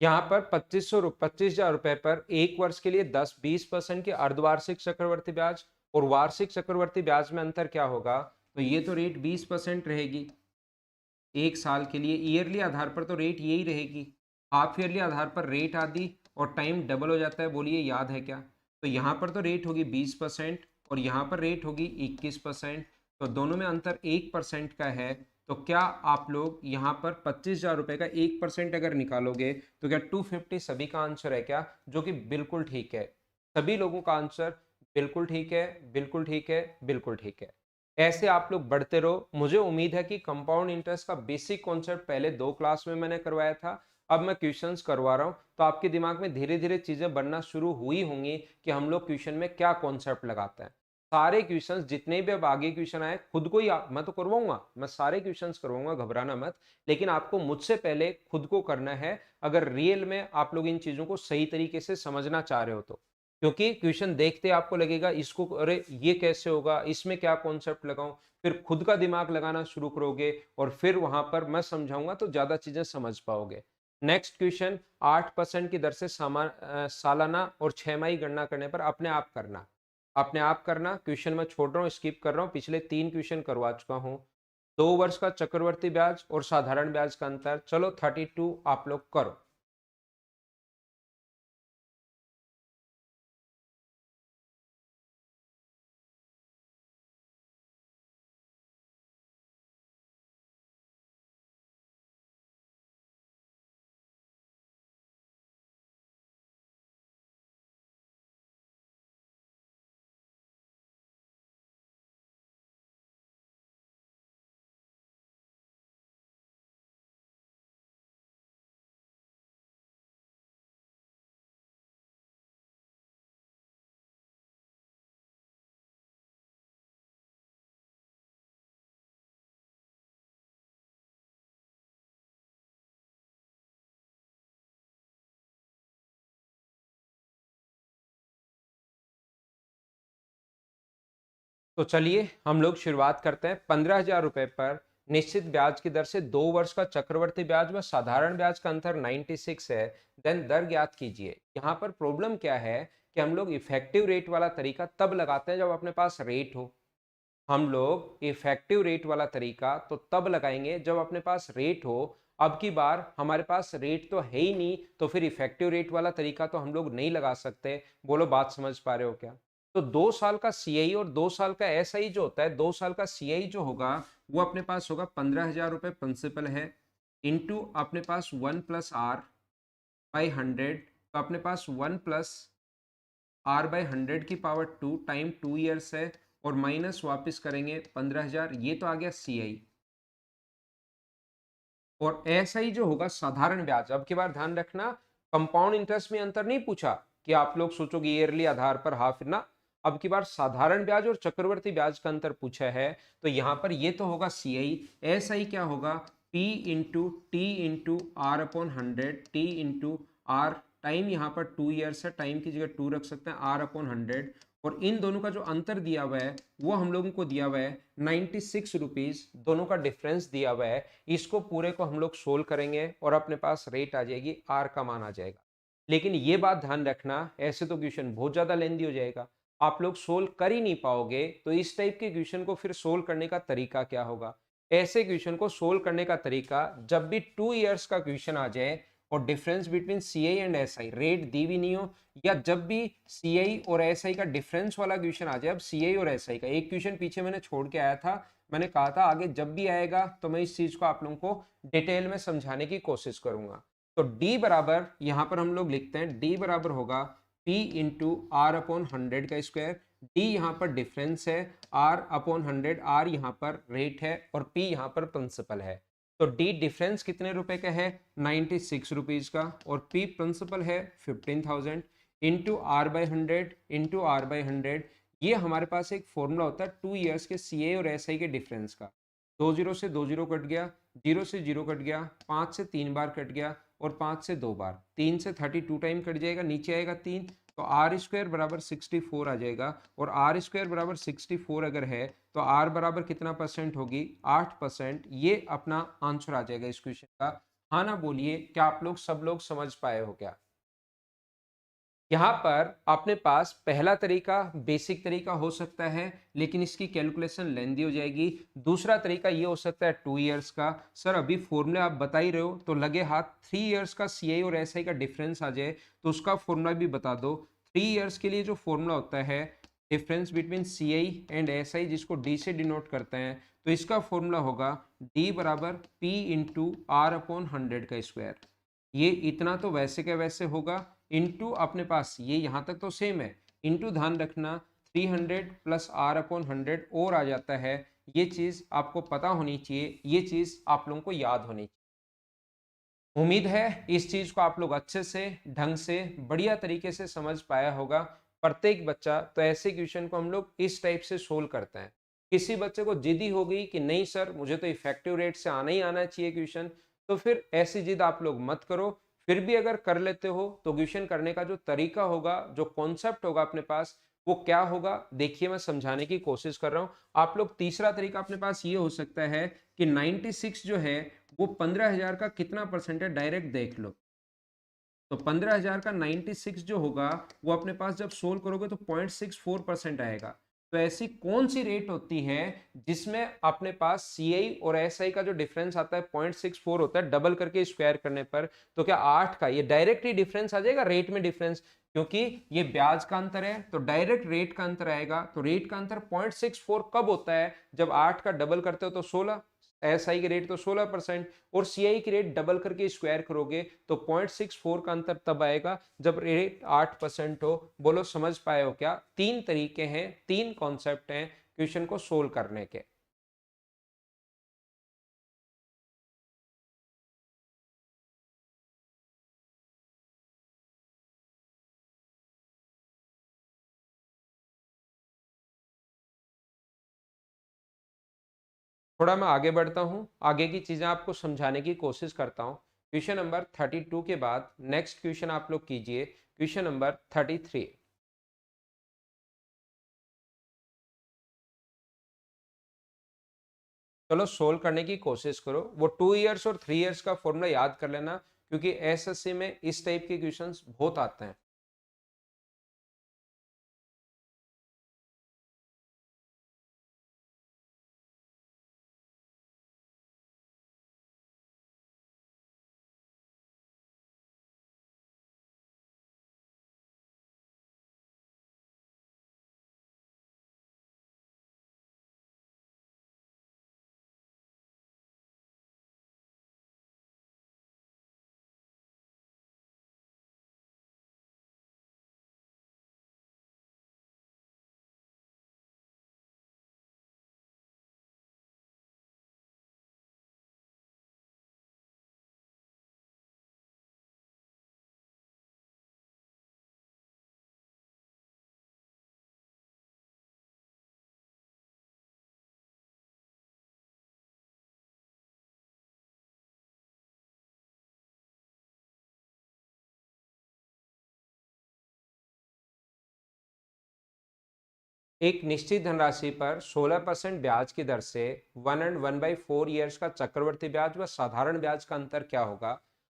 यहाँ पर 25,000 रुपए पर एक वर्ष के लिए 10-20% की अर्धवार्षिक चक्रवर्ती ब्याज और वार्षिक चक्रवर्ती ब्याज में अंतर क्या होगा, तो ये तो रेट 20% रहेगी एक साल के लिए। ईयरली आधार पर तो रेट यही रहेगी, हाफ ईयरली आधार पर रेट आदि और टाइम डबल हो जाता है, बोलिए याद है क्या। तो यहाँ पर तो रेट होगी 20% और यहाँ पर रेट होगी 21%, तो दोनों में अंतर 1% का है। तो क्या आप लोग यहाँ पर 25,000 रुपए का 1% अगर निकालोगे तो क्या 250 सभी का आंसर है क्या, जो कि बिल्कुल ठीक है। सभी लोगों का आंसर बिल्कुल ठीक है, बिल्कुल ठीक है, बिल्कुल ठीक है। ऐसे आप लोग बढ़ते रहो। मुझे उम्मीद है कि कंपाउंड इंटरेस्ट का बेसिक कॉन्सेप्ट पहले 2 क्लास में मैंने करवाया था, अब मैं क्वेश्चंस करवा रहा हूं, तो आपके दिमाग में धीरे धीरे चीजें बनना शुरू हुई होंगी कि हम लोग क्वेश्चन में क्या कॉन्सेप्ट लगाते हैं। सारे क्वेश्चंस जितने भी अब आगे क्वेश्चन आए खुद को ही मैं तो करवाऊंगा, मैं सारे क्वेश्चंस करवाऊंगा, घबराना मत। लेकिन आपको मुझसे पहले खुद को करना है, अगर रियल में आप लोग इन चीजों को सही तरीके से समझना चाह रहे हो तो। क्योंकि क्वेश्चन देखते आपको लगेगा इसको अरे ये कैसे होगा, इसमें क्या कॉन्सेप्ट लगाऊं, फिर खुद का दिमाग लगाना शुरू करोगे और फिर वहां पर मैं समझाऊंगा तो ज्यादा चीजें समझ पाओगे। नेक्स्ट क्वेश्चन, 8% की दर से सालाना और 6 माही गणना करने पर अपने आप करना। अपने आप करना क्वेश्चन मैं छोड़ रहा हूँ, स्किप कर रहा हूँ, पिछले 3 क्वेश्चन करवा चुका हूँ। 2 वर्ष का चक्रवर्ती ब्याज और साधारण ब्याज का अंतर, चलो 32 आप लोग करो। तो चलिए हम लोग शुरुआत करते हैं। 15,000 रुपए पर निश्चित ब्याज की दर से 2 वर्ष का चक्रवर्ती ब्याज व साधारण ब्याज का अंतर 96 है, देन दर ज्ञात कीजिए। यहाँ पर प्रॉब्लम क्या है कि हम लोग इफेक्टिव रेट वाला तरीका तब लगाते हैं जब अपने पास रेट हो। हम लोग इफेक्टिव रेट वाला तरीका तो तब लगाएंगे जब अपने पास रेट हो। अब की बार हमारे पास रेट तो है ही नहीं, तो फिर इफेक्टिव रेट वाला तरीका तो हम लोग नहीं लगा सकते। बोलो बात समझ पा रहे हो क्या। तो 2 साल का सीआई और 2 साल का एसआई जो होता है, 2 साल का सीआई जो होगा वो अपने पास होगा 15,000 रुपए प्रिंसिपल है, इनटू अपने पास 1+R/100, तो अपने पास 1+R/100 की पावर 2 टाइम 2 ईयर्स है, और माइनस वापस करेंगे 15,000, ये तो आ गया सीआई। और एसआई जो होगा साधारण ब्याज। अब की बार ध्यान रखना, कंपाउंड इंटरेस्ट में अंतर नहीं पूछा कि आप लोग सोचोगे ईयरली आधार पर हाफ ना। अब की बार साधारण ब्याज और चक्रवर्ती ब्याज का अंतर पूछा है, तो यहां पर ये तो होगा सीआई। एसआई क्या होगा, P into T into R upon 100, T into R, time यहाँ पर 2 ईयर्स है, टाइम की जगह 2 रख सकते हैं, आर अपॉन 100। और इन दोनों का जो अंतर दिया हुआ है वो हम लोगों को दिया हुआ है 96 रुपीज, दोनों का डिफरेंस दिया हुआ है। इसको पूरे को हम लोग सोल्व करेंगे और अपने पास रेट आ जाएगी, आर का मान आ जाएगा। लेकिन ये बात ध्यान रखना, ऐसे तो क्वेश्चन बहुत ज्यादा लेंदी हो जाएगा, आप लोग सोल्व कर ही नहीं पाओगे। तो इस टाइप के क्वेश्चन को फिर सोल्व करने का तरीका क्या होगा, ऐसे क्वेश्चन को सोल्व करने का तरीका, जब भी 2 ईयर्स का क्वेश्चन आ जाए और difference between CI and SI rate दी भी नहीं हो, या जब भी सीआई और एसआई का डिफरेंस वाला क्वेश्चन आ जाए। अब सीआई और एसआई का एक क्वेश्चन पीछे मैंने छोड़ के आया था, मैंने कहा था आगे जब भी आएगा तो मैं इस चीज को आप लोगों को डिटेल में समझाने की कोशिश करूंगा। तो D बराबर यहां पर हम लोग लिखते हैं, D बराबर होगा P इंटू आर अपॉन 100 का स्क्वायर। D यहाँ पर डिफरेंस है, R अपॉन 100, R यहाँ पर रेट है और P यहाँ पर प्रिंसिपल है। तो D डिफरेंस कितने रुपए का है, 96 रुपीज का, और P प्रिंसिपल है 15,000, इंटू R/100 इंटू R/100। ये हमारे पास एक फॉर्मूला होता है 2 ईयर्स के सीए और एसआई के डिफरेंस का। 2 जीरो से 2 जीरो कट गया, 0 से 0 कट गया, 5 से 3 बार कट गया, और 5 से 2 बार, 3 से 32 टाइम कट जाएगा, नीचे आएगा 3, तो आर स्क्वायर बराबर 64 आ जाएगा। और आर स्क्वायर बराबर 64 अगर है तो आर बराबर कितना परसेंट होगी, 8%। ये अपना आंसर आ जाएगा इस क्वेश्चन का। हाँ ना बोलिए, क्या आप लोग सब लोग समझ पाए हो क्या? यहाँ पर अपने पास पहला तरीका बेसिक तरीका हो सकता है, लेकिन इसकी कैलकुलेशन लेंदी हो जाएगी। दूसरा तरीका ये हो सकता है 2 इयर्स का। सर अभी फॉर्मूले आप बता ही रहे हो, तो लगे हाथ 3 इयर्स का सीआई और एसआई का डिफरेंस आ जाए तो उसका फॉर्मूला भी बता दो। 3 इयर्स के लिए जो फॉर्मूला होता है difference between CI and SI, जिसको डी से डिनोट करते हैं, तो इसका फॉर्मूला होगा डी बराबर पी इंटू आर अपॉन 100 का स्क्वायर। ये इतना तो वैसे का वैसे होगा, इनटू अपने पास ये यहाँ तक तो सेम है, इनटू ध्यान रखना 300 प्लस आर अपॉन 100 और आ जाता है। ये चीज आपको पता होनी चाहिए, ये चीज आप लोगों को याद होनी चाहिए। उम्मीद है इस चीज को आप लोग अच्छे से ढंग से बढ़िया तरीके से समझ पाया होगा। प्रत्येक बच्चा तो ऐसे क्वेश्चन को हम लोग इस टाइप से सोल्व करते हैं। किसी बच्चे को जिद ही हो गई कि नहीं सर मुझे तो इफेक्टिव रेट से आना ही आना चाहिए क्वेश्चन, तो फिर ऐसी जिद आप लोग मत करो। फिर भी अगर कर लेते हो तो क्वेश्चन करने का जो तरीका होगा, जो कॉन्सेप्ट होगा अपने पास, वो क्या होगा देखिए मैं समझाने की कोशिश कर रहा हूं। आप लोग तीसरा तरीका अपने पास ये हो सकता है कि 96 जो है वो 15,000 का कितना परसेंट है डायरेक्ट देख लो। तो 15,000 का 96 जो होगा वो अपने पास जब सोल्व करोगे तो 0.64% आएगा। तो ऐसी कौन सी रेट होती है जिसमें अपने पास सी आई और एस आई का जो डिफरेंस आता है 0.64 होता है, डबल करके स्क्वायर करने पर तो क्या 8 का ये डायरेक्ट ही डिफरेंस आ जाएगा रेट में डिफरेंस, क्योंकि ये ब्याज का अंतर है तो डायरेक्ट रेट का अंतर आएगा। तो रेट का अंतर 0.64 कब होता है? जब 8 का डबल करते हो तो 16, एसआई की रेट तो 16% और सीआई की रेट डबल करके स्क्वायर करोगे तो 0.64 का अंतर तब आएगा जब रेट 8% हो। बोलो समझ पाए हो क्या? तीन तरीके हैं, तीन कॉन्सेप्ट हैं क्वेश्चन को सोल्व करने के। थोड़ा मैं आगे बढ़ता हूं, आगे की चीजें आपको समझाने की कोशिश करता हूं। क्वेश्चन नंबर 32 के बाद नेक्स्ट क्वेश्चन आप लोग कीजिए, क्वेश्चन नंबर 33। चलो सोल्व करने की कोशिश करो। वो 2 इयर्स और 3 इयर्स का फॉर्मूला याद कर लेना, क्योंकि एसएससी में इस टाइप के क्वेश्चंस बहुत आते हैं। एक निश्चित धनराशि पर 16% ब्याज की दर से 1 और 1/4 ईयर्स का चक्रवर्ती ब्याज व साधारण ब्याज का अंतर क्या होगा?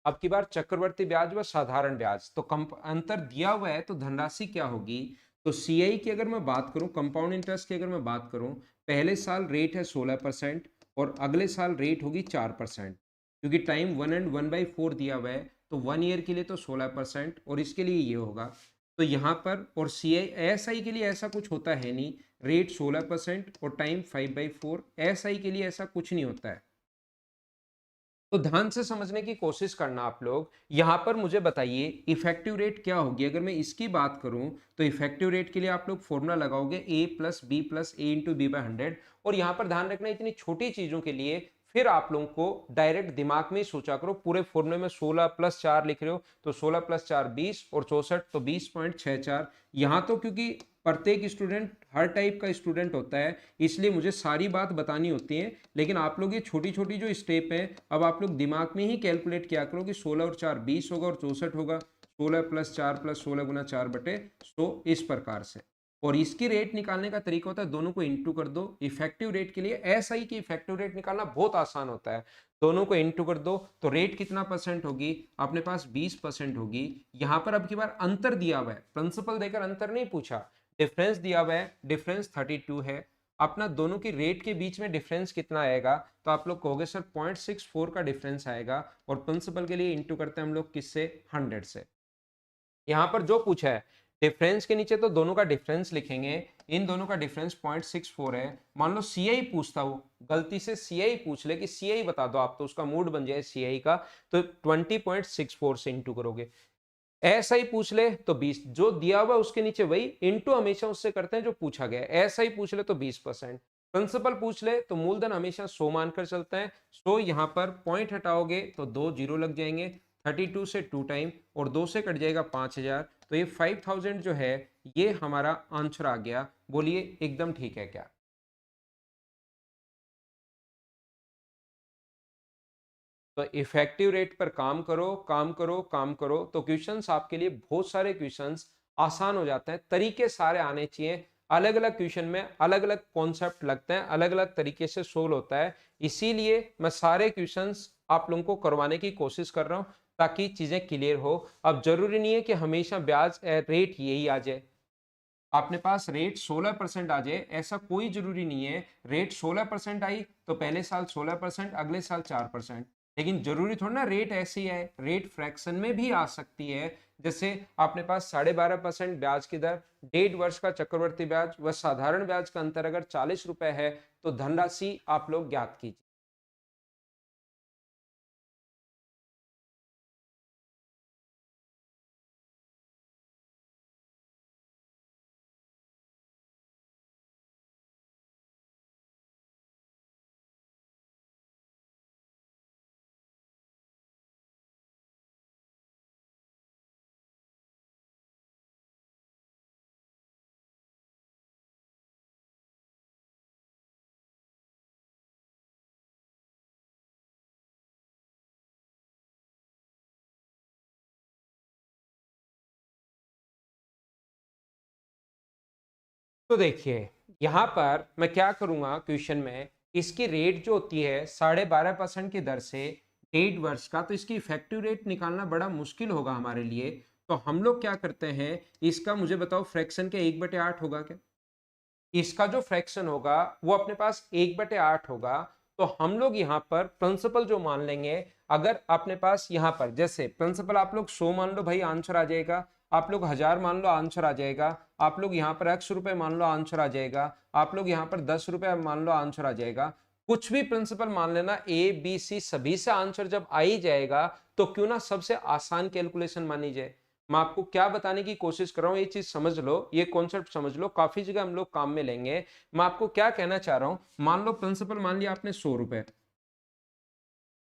अब की बार चक्रवर्ती ब्याज व साधारण ब्याज तो अंतर दिया हुआ है, तो धनराशि क्या होगी? तो सीआई की अगर मैं बात करूं, कंपाउंड इंटरेस्ट की अगर मैं बात करूं, पहले साल रेट है 16% और अगले साल रेट होगी 4%। क्योंकि टाइम 1 और 1/4 दिया हुआ है तो 1 ईयर के लिए तो 16% और इसके लिए ये होगा। तो यहाँ पर और सी आई एस आई के लिए ऐसा कुछ होता है नहीं, रेट 16% और टाइम 5/4। एस आई के लिए ऐसा कुछ नहीं होता है। तो ध्यान से समझने की कोशिश करना आप लोग। यहां पर मुझे बताइए इफेक्टिव रेट क्या होगी। अगर मैं इसकी बात करूं तो इफेक्टिव रेट के लिए आप लोग फॉर्मूला लगाओगे ए प्लस बी इंटू बी/100। और यहां पर ध्यान रखना इतनी छोटी चीजों के लिए फिर आप लोगों को डायरेक्ट दिमाग में ही सोचा करो। पूरे फॉर्मूले में 16 + 4 लिख रहे हो तो 16 + 4 20 और 64 तो 20.64। यहाँ तो क्योंकि प्रत्येक स्टूडेंट हर टाइप का स्टूडेंट होता है, इसलिए मुझे सारी बात बतानी होती है। लेकिन आप लोग ये छोटी छोटी जो स्टेप है अब आप लोग दिमाग में ही कैलकुलेट किया करो कि 16 और 4 20 होगा और 64 होगा। 16 + 4 + 16 × 4/100 इस प्रकार से। और इसकी रेट निकालने का तरीका होता है दोनों को इंटू कर दो। इफेक्टिव रेट के लिए ऐसा ही कि इफेक्टिव रेट निकालना बहुत आसान होता है, दोनों को इंटू कर दो तो रेट कितना परसेंट होगी अपने पास 20% होगी। यहां पर अब की बार अंतर दिया हुआ है, प्रिंसिपल देकर अंतर नहीं पूछा, डिफरेंस दिया हुआ है, डिफरेंस 32 है। अपना दोनों की रेट के बीच में डिफरेंस कितना आएगा, तो आप लोग कहोगे सर 0.64 का डिफरेंस आएगा, और प्रिंसिपल के लिए इंटू करते हैं हम लोग किससे, 100 से। यहां पर जो पूछा है डिफरेंस के नीचे तो दोनों का डिफरेंस लिखेंगे, इन दोनों का डिफरेंस 0.64 है। मान लो सीआई पूछता हो, गलती से सीआई पूछ ले कि सीआई बता दो आप, तो उसका मूड बन जाए सीआई का, तो 20.64 से इंटू करोगे। ऐसा ही पूछ ले तो 20, जो दिया हुआ उसके नीचे वही इंटू हमेशा उससे करते हैं जो पूछा गया। ऐसा ही पूछ ले तो 20%। प्रिंसिपल पूछ ले तो मूलधन हमेशा 100 मानकर चलते हैं। 100 यहां पर पॉइंट हटाओगे तो 2 जीरो लग जाएंगे, 32 से 2 टाइम, और 2 से कट जाएगा 5000, तो ये 5000 जो है ये हमारा आंसर आ गया। बोलिए एकदम ठीक है क्या? तो इफेक्टिव रेट पर काम करो, काम करो, काम करो, तो क्वेश्चंस आपके लिए बहुत सारे क्वेश्चंस आसान हो जाते हैं। तरीके सारे आने चाहिए, अलग अलग क्वेश्चन में अलग अलग कॉन्सेप्ट लगते हैं, अलग अलग तरीके से सोल्व होता है। इसीलिए मैं सारे क्वेश्चंस आप लोगों को करवाने की कोशिश कर रहा हूं ताकि चीजें क्लियर हो। अब जरूरी नहीं है कि हमेशा ब्याज रेट यही आ जाए, अपने पास रेट 16% आ जाए, ऐसा कोई जरूरी नहीं है। रेट 16% आई तो पहले साल 16%, अगले साल 4%, लेकिन जरूरी थोड़ा ना रेट ऐसी है, रेट फ्रैक्शन में भी आ सकती है। जैसे अपने पास 12.5% ब्याज की दर, 1.5 वर्ष का चक्रवर्ती ब्याज व साधारण ब्याज का अंतर अगर 40 रुपए है, तो धनराशि आप लोग ज्ञात कीजिए। तो देखिए यहां पर मैं क्या करूंगा क्वेश्चन में, इसकी रेट जो होती है 12.5% की दर से 1.5 वर्ष का, तो इसकी इफेक्टिव रेट निकालना बड़ा मुश्किल होगा हमारे लिए। तो हम लोग क्या करते हैं, इसका मुझे बताओ फ्रैक्शन के 1/8 होगा क्या? इसका जो फ्रैक्शन होगा वो अपने पास 1/8 होगा। तो हम लोग यहाँ पर प्रिंसिपल जो मान लेंगे, अगर अपने पास यहाँ पर जैसे प्रिंसिपल आप लोग 100 मान लो भाई आंसर आ जाएगा, आप लोग 1000 मान लो आंसर आ जाएगा, आप लोग यहाँ पर x रुपए मान लो आंसर आ जाएगा, आप लोग यहाँ पर 10 रुपए मान लो आंसर आ जाएगा। कुछ भी प्रिंसिपल मान लेना, ए बी सी सभी से आंसर जब आ ही जाएगा, तो क्यों ना सबसे आसान कैलकुलेशन मानी जाए। मैं आपको क्या बताने की कोशिश कर रहा हूं, ये चीज समझ लो, ये कॉन्सेप्ट समझ लो, काफी जगह हम लोग काम में लेंगे। मैं आपको क्या कहना चाह रहा हूं, मान लो प्रिंसिपल मान लिया आपने 100 रुपए,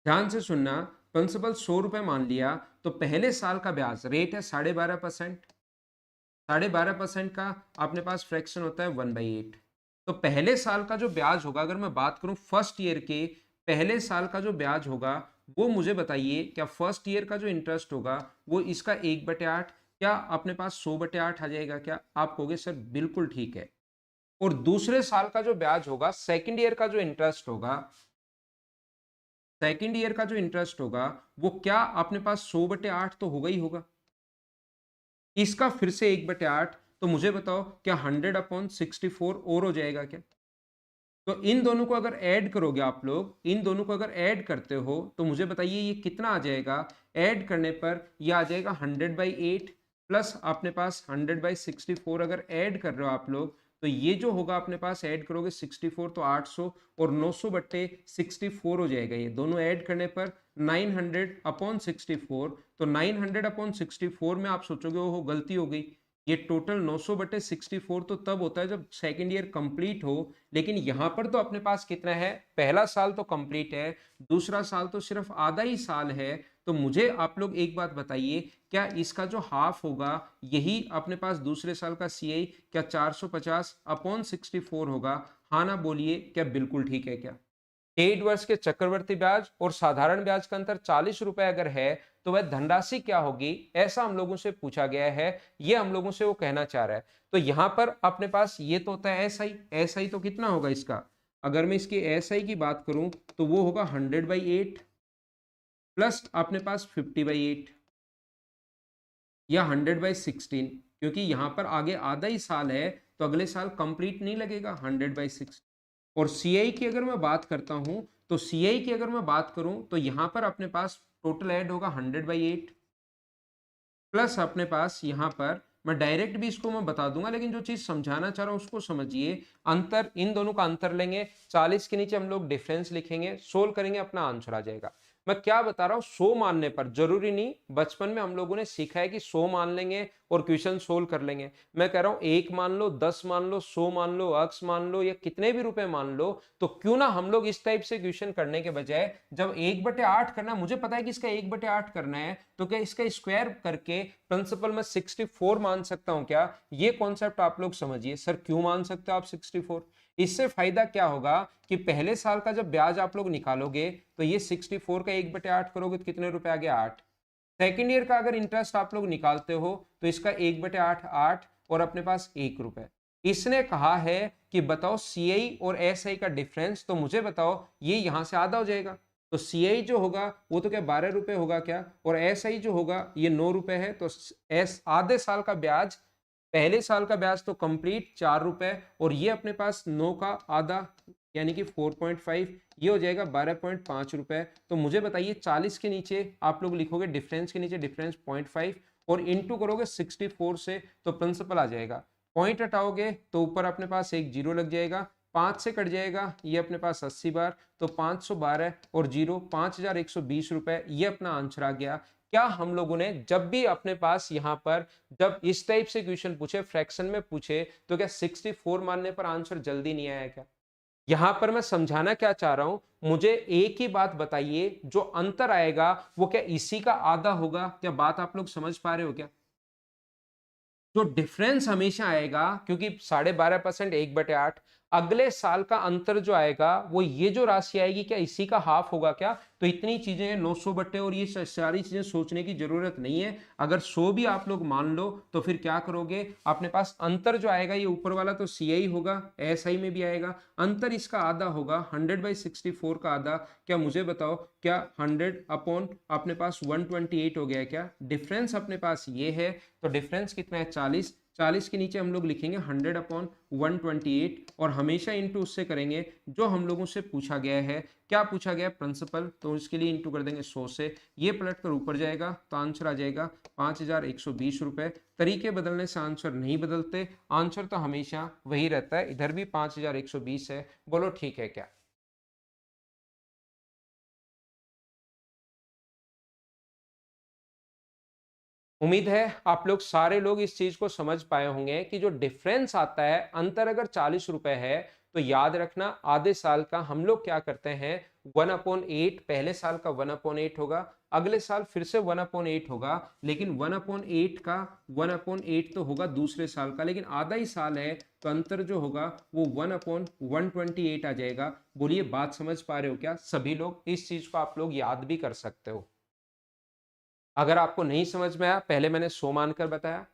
ध्यान से सुनना, प्रिंसिपल 100 रुपए मान लिया, तो पहले साल का ब्याज रेट है 12.5%, 12.5% का अपने पास फ्रैक्शन होता है 1/8। तो पहले साल का जो ब्याज होगा, अगर मैं बात करूं फर्स्ट ईयर के पहले साल का जो ब्याज होगा, वो मुझे बताइए क्या फर्स्ट ईयर का जो इंटरेस्ट होगा वो इसका 1/8, क्या अपने पास 100/8 आ जाएगा क्या? आप कहोगे सर बिल्कुल ठीक है। और दूसरे साल का जो ब्याज होगा, सेकंड ईयर का जो इंटरेस्ट होगा, सेकंड ईयर का जो इंटरेस्ट होगा वो क्या अपने पास 100/8 तो होगा ही होगा, इसका फिर से 1/8, तो मुझे बताओ क्या 100/64 और हो जाएगा क्या? तो इन दोनों को अगर ऐड करोगे आप लोग, इन दोनों को अगर ऐड करते हो तो मुझे बताइए ये कितना आ जाएगा? ऐड करने पर ये आ जाएगा 100/8 प्लस अपने पास 100/64, अगर ऐड कर रहे हो आप लोग तो ये जो होगा अपने पास ऐड करोगे 64 तो 800 और 900/64 हो जाएगा। ये दोनों ऐड करने पर 900/64, तो 900/64 में आप सोचोगे वो गलती हो गई, ये टोटल 900/64 तो तब होता है जब सेकेंड ईयर कंप्लीट हो। लेकिन यहां पर तो अपने पास कितना है, पहला साल तो कंप्लीट है, दूसरा साल तो सिर्फ आधा ही साल है। तो मुझे आप लोग एक बात बताइए, क्या इसका जो हाफ होगा यही अपने पास दूसरे साल का सीआई क्या 450/64 होगा? हाँ ना बोलिए, क्या बिल्कुल ठीक है क्या? 1.5 वर्ष के चक्रवर्ती ब्याज और साधारण ब्याज का अंतर 40 रुपए अगर है, तो वह धनराशि क्या होगी, ऐसा हम लोगों से पूछा गया है, ये हम लोगों से वो कहना चाह रहा है। तो यहां पर अपने पास ये तो होता है एसआई, एसआई तो कितना होगा इसका, अगर मैं इसकी एसआई की बात करूं तो वो होगा 100/8 प्लस अपने पास 50/8 या 100/16, क्योंकि यहां पर आगे आधा ही साल है तो अगले साल कंप्लीट नहीं लगेगा 100/6। और सीआई की अगर मैं बात करता हूं तो सीआई की अगर मैं बात करूं तो यहां पर अपने पास टोटल ऐड होगा 100/8 प्लस अपने पास यहां पर मैं डायरेक्ट भी इसको मैं बता दूंगा, लेकिन जो चीज समझाना चाह रहा हूं उसको समझिए। अंतर, इन दोनों का अंतर लेंगे, 40 के नीचे हम लोग डिफरेंस लिखेंगे, सोल्व करेंगे, अपना आंसर आ जाएगा। मैं क्या बता रहा हूं, 100 मानने पर जरूरी नहीं, बचपन में हम लोगों ने सीखा है कि 100 मान लेंगे और क्वेश्चन सोल्व कर लेंगे। मैं कह रहा हूं 1 मान लो, 10 मान लो, 100 मान लो, अक्स मान लो, या कितने भी रुपए मान लो, तो क्यों ना हम लोग इस टाइप से क्वेश्चन करने के बजाय जब 1/8 करना, मुझे पता है कि इसका 1/8 करना है, तो क्या इसका स्क्वायर करके प्रिंसिपल में 64 मान सकता हूं क्या? ये कॉन्सेप्ट आप लोग समझिए। सर क्यों मान सकते हो आप 64? इससे फायदा क्या होगा कि पहले साल का जब ब्याज आप लोग निकालोगे तो ये 64 का 1/8 करोगे तो कितने रुपए आ गया? 8। सेकेंड ईयर का अगर इंटरेस्ट आप लोग निकालते हो तो इसका 1/8 8 और अपने पास 1 रुपए। इसने कहा है कि बताओ सीआई और एसआई का डिफरेंस, तो मुझे बताओ ये यहां से आधा हो जाएगा, तो सीआई जो होगा वो तो क्या 12 रुपए होगा क्या, और एसआई जो होगा ये 9 रुपए है, तो एस आधे साल का ब्याज, पहले साल का ब्याज तो कंप्लीट 4 रुपए, और ये अपने पास 9 का आधा यानी कि 4.5, ये हो जाएगा 12.5 रुपए। तो मुझे बताइए 40 के नीचे आप लोग लिखोगे डिफरेंस के नीचे डिफरेंस 0.5 और इंटू करोगे 64 से, तो प्रिंसिपल आ जाएगा। पॉइंट हटाओगे तो ऊपर अपने पास एक जीरो लग जाएगा, 5 से कट जाएगा ये अपने पास 80 बार, तो 512 और जीरो 5120 रुपए, ये अपना आंसर आ गया। क्या हम लोगों ने जब भी अपने पास यहां पर जब इस टाइप से क्वेश्चन पूछे, फ्रैक्शन में पूछे, तो क्या 64 मानने पर आंसर जल्दी नहीं आया क्या? यहां पर मैं समझाना क्या चाह रहा हूं, मुझे एक ही बात बताइए, जो अंतर आएगा वो क्या इसी का आधा होगा? क्या बात आप लोग समझ पा रहे हो क्या? जो डिफरेंस हमेशा आएगा, क्योंकि 12.5% 1/8, अगले साल का अंतर जो आएगा वो ये जो राशि आएगी क्या इसी का हाफ होगा क्या? तो इतनी चीजें 900 बट्टे और ये सारी चीजें सोचने की जरूरत नहीं है। अगर 100 भी आप लोग मान लो तो फिर क्या करोगे, अपने पास अंतर जो आएगा ये ऊपर वाला तो सीआई होगा, एसआई में भी आएगा, अंतर इसका आधा होगा 100/64 का आधा। क्या मुझे बताओ, क्या 100 अपॉन अपने पास 128 हो गया क्या? डिफरेंस अपने पास ये है, तो डिफरेंस कितना है 40, 40 के नीचे हम लोग लिखेंगे 100/128 और हमेशा इंटू उससे करेंगे जो हम लोगों से पूछा गया है। क्या पूछा गया? प्रिंसिपल, तो इसके लिए इंटू कर देंगे 100 से, ये पलट कर ऊपर जाएगा तो आंसर आ जाएगा 5120 रुपए। तरीके बदलने से आंसर नहीं बदलते, आंसर तो हमेशा वही रहता है। इधर भी 5120 है, बोलो ठीक है क्या? उम्मीद है आप लोग सारे लोग इस चीज को समझ पाए होंगे कि जो डिफरेंस आता है, अंतर अगर 40 रुपए है, तो याद रखना आधे साल का हम लोग क्या करते हैं 1/8, पहले साल का 1/8 होगा, अगले साल फिर से 1/8 होगा, लेकिन 1/8 का 1/8 तो होगा दूसरे साल का, लेकिन आधा ही साल है तो अंतर जो होगा वो 1/128 आ जाएगा। बोलिए बात समझ पा रहे हो क्या? सभी लोग इस चीज को आप लोग याद भी कर सकते हो। अगर आपको नहीं समझ में आया, पहले मैंने 100 मानकर बताया,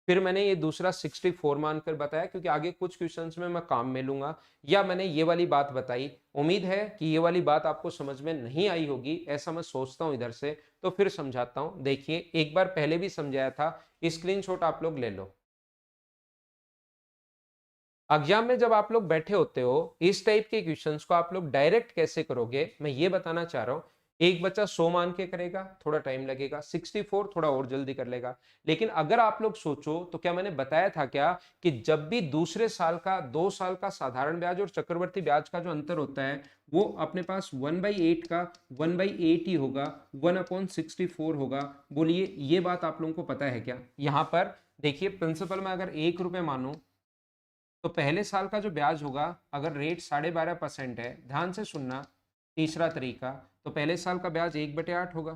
फिर मैंने ये दूसरा 64 मानकर बताया, क्योंकि आगे कुछ क्वेश्चंस में मैं काम में लूंगा, या मैंने ये वाली बात बताई। उम्मीद है कि ये वाली बात आपको समझ में नहीं आई होगी, ऐसा मैं सोचता हूं इधर से, तो फिर समझाता हूं। देखिए एक बार पहले भी समझाया था, स्क्रीनशॉट आप लोग ले लो। एग्जाम में जब आप लोग बैठे होते हो, इस टाइप के क्वेश्चंस को आप लोग डायरेक्ट कैसे करोगे, मैं ये बताना चाह रहा हूं। एक बच्चा 100 मान के करेगा, थोड़ा टाइम लगेगा, 64 थोड़ा और जल्दी कर लेगा। लेकिन अगर आप लोग सोचो तो क्या मैंने बताया था क्या कि जब भी दूसरे साल का 2 साल का साधारण ब्याज और चक्रवर्ती ब्याज का जो अंतर होता है, वो अपने पास 1/8 का 1/8 ही होगा, 1/64 होगा। बोलिए ये बात आप लोगों को पता है क्या? यहां पर देखिए प्रिंसिपल में अगर 1 रुपए मानूं, तो पहले साल का जो ब्याज होगा, अगर रेट 12.5% है, ध्यान से सुनना, तीसरा तरीका, तो पहले साल का ब्याज 1/8 होगा।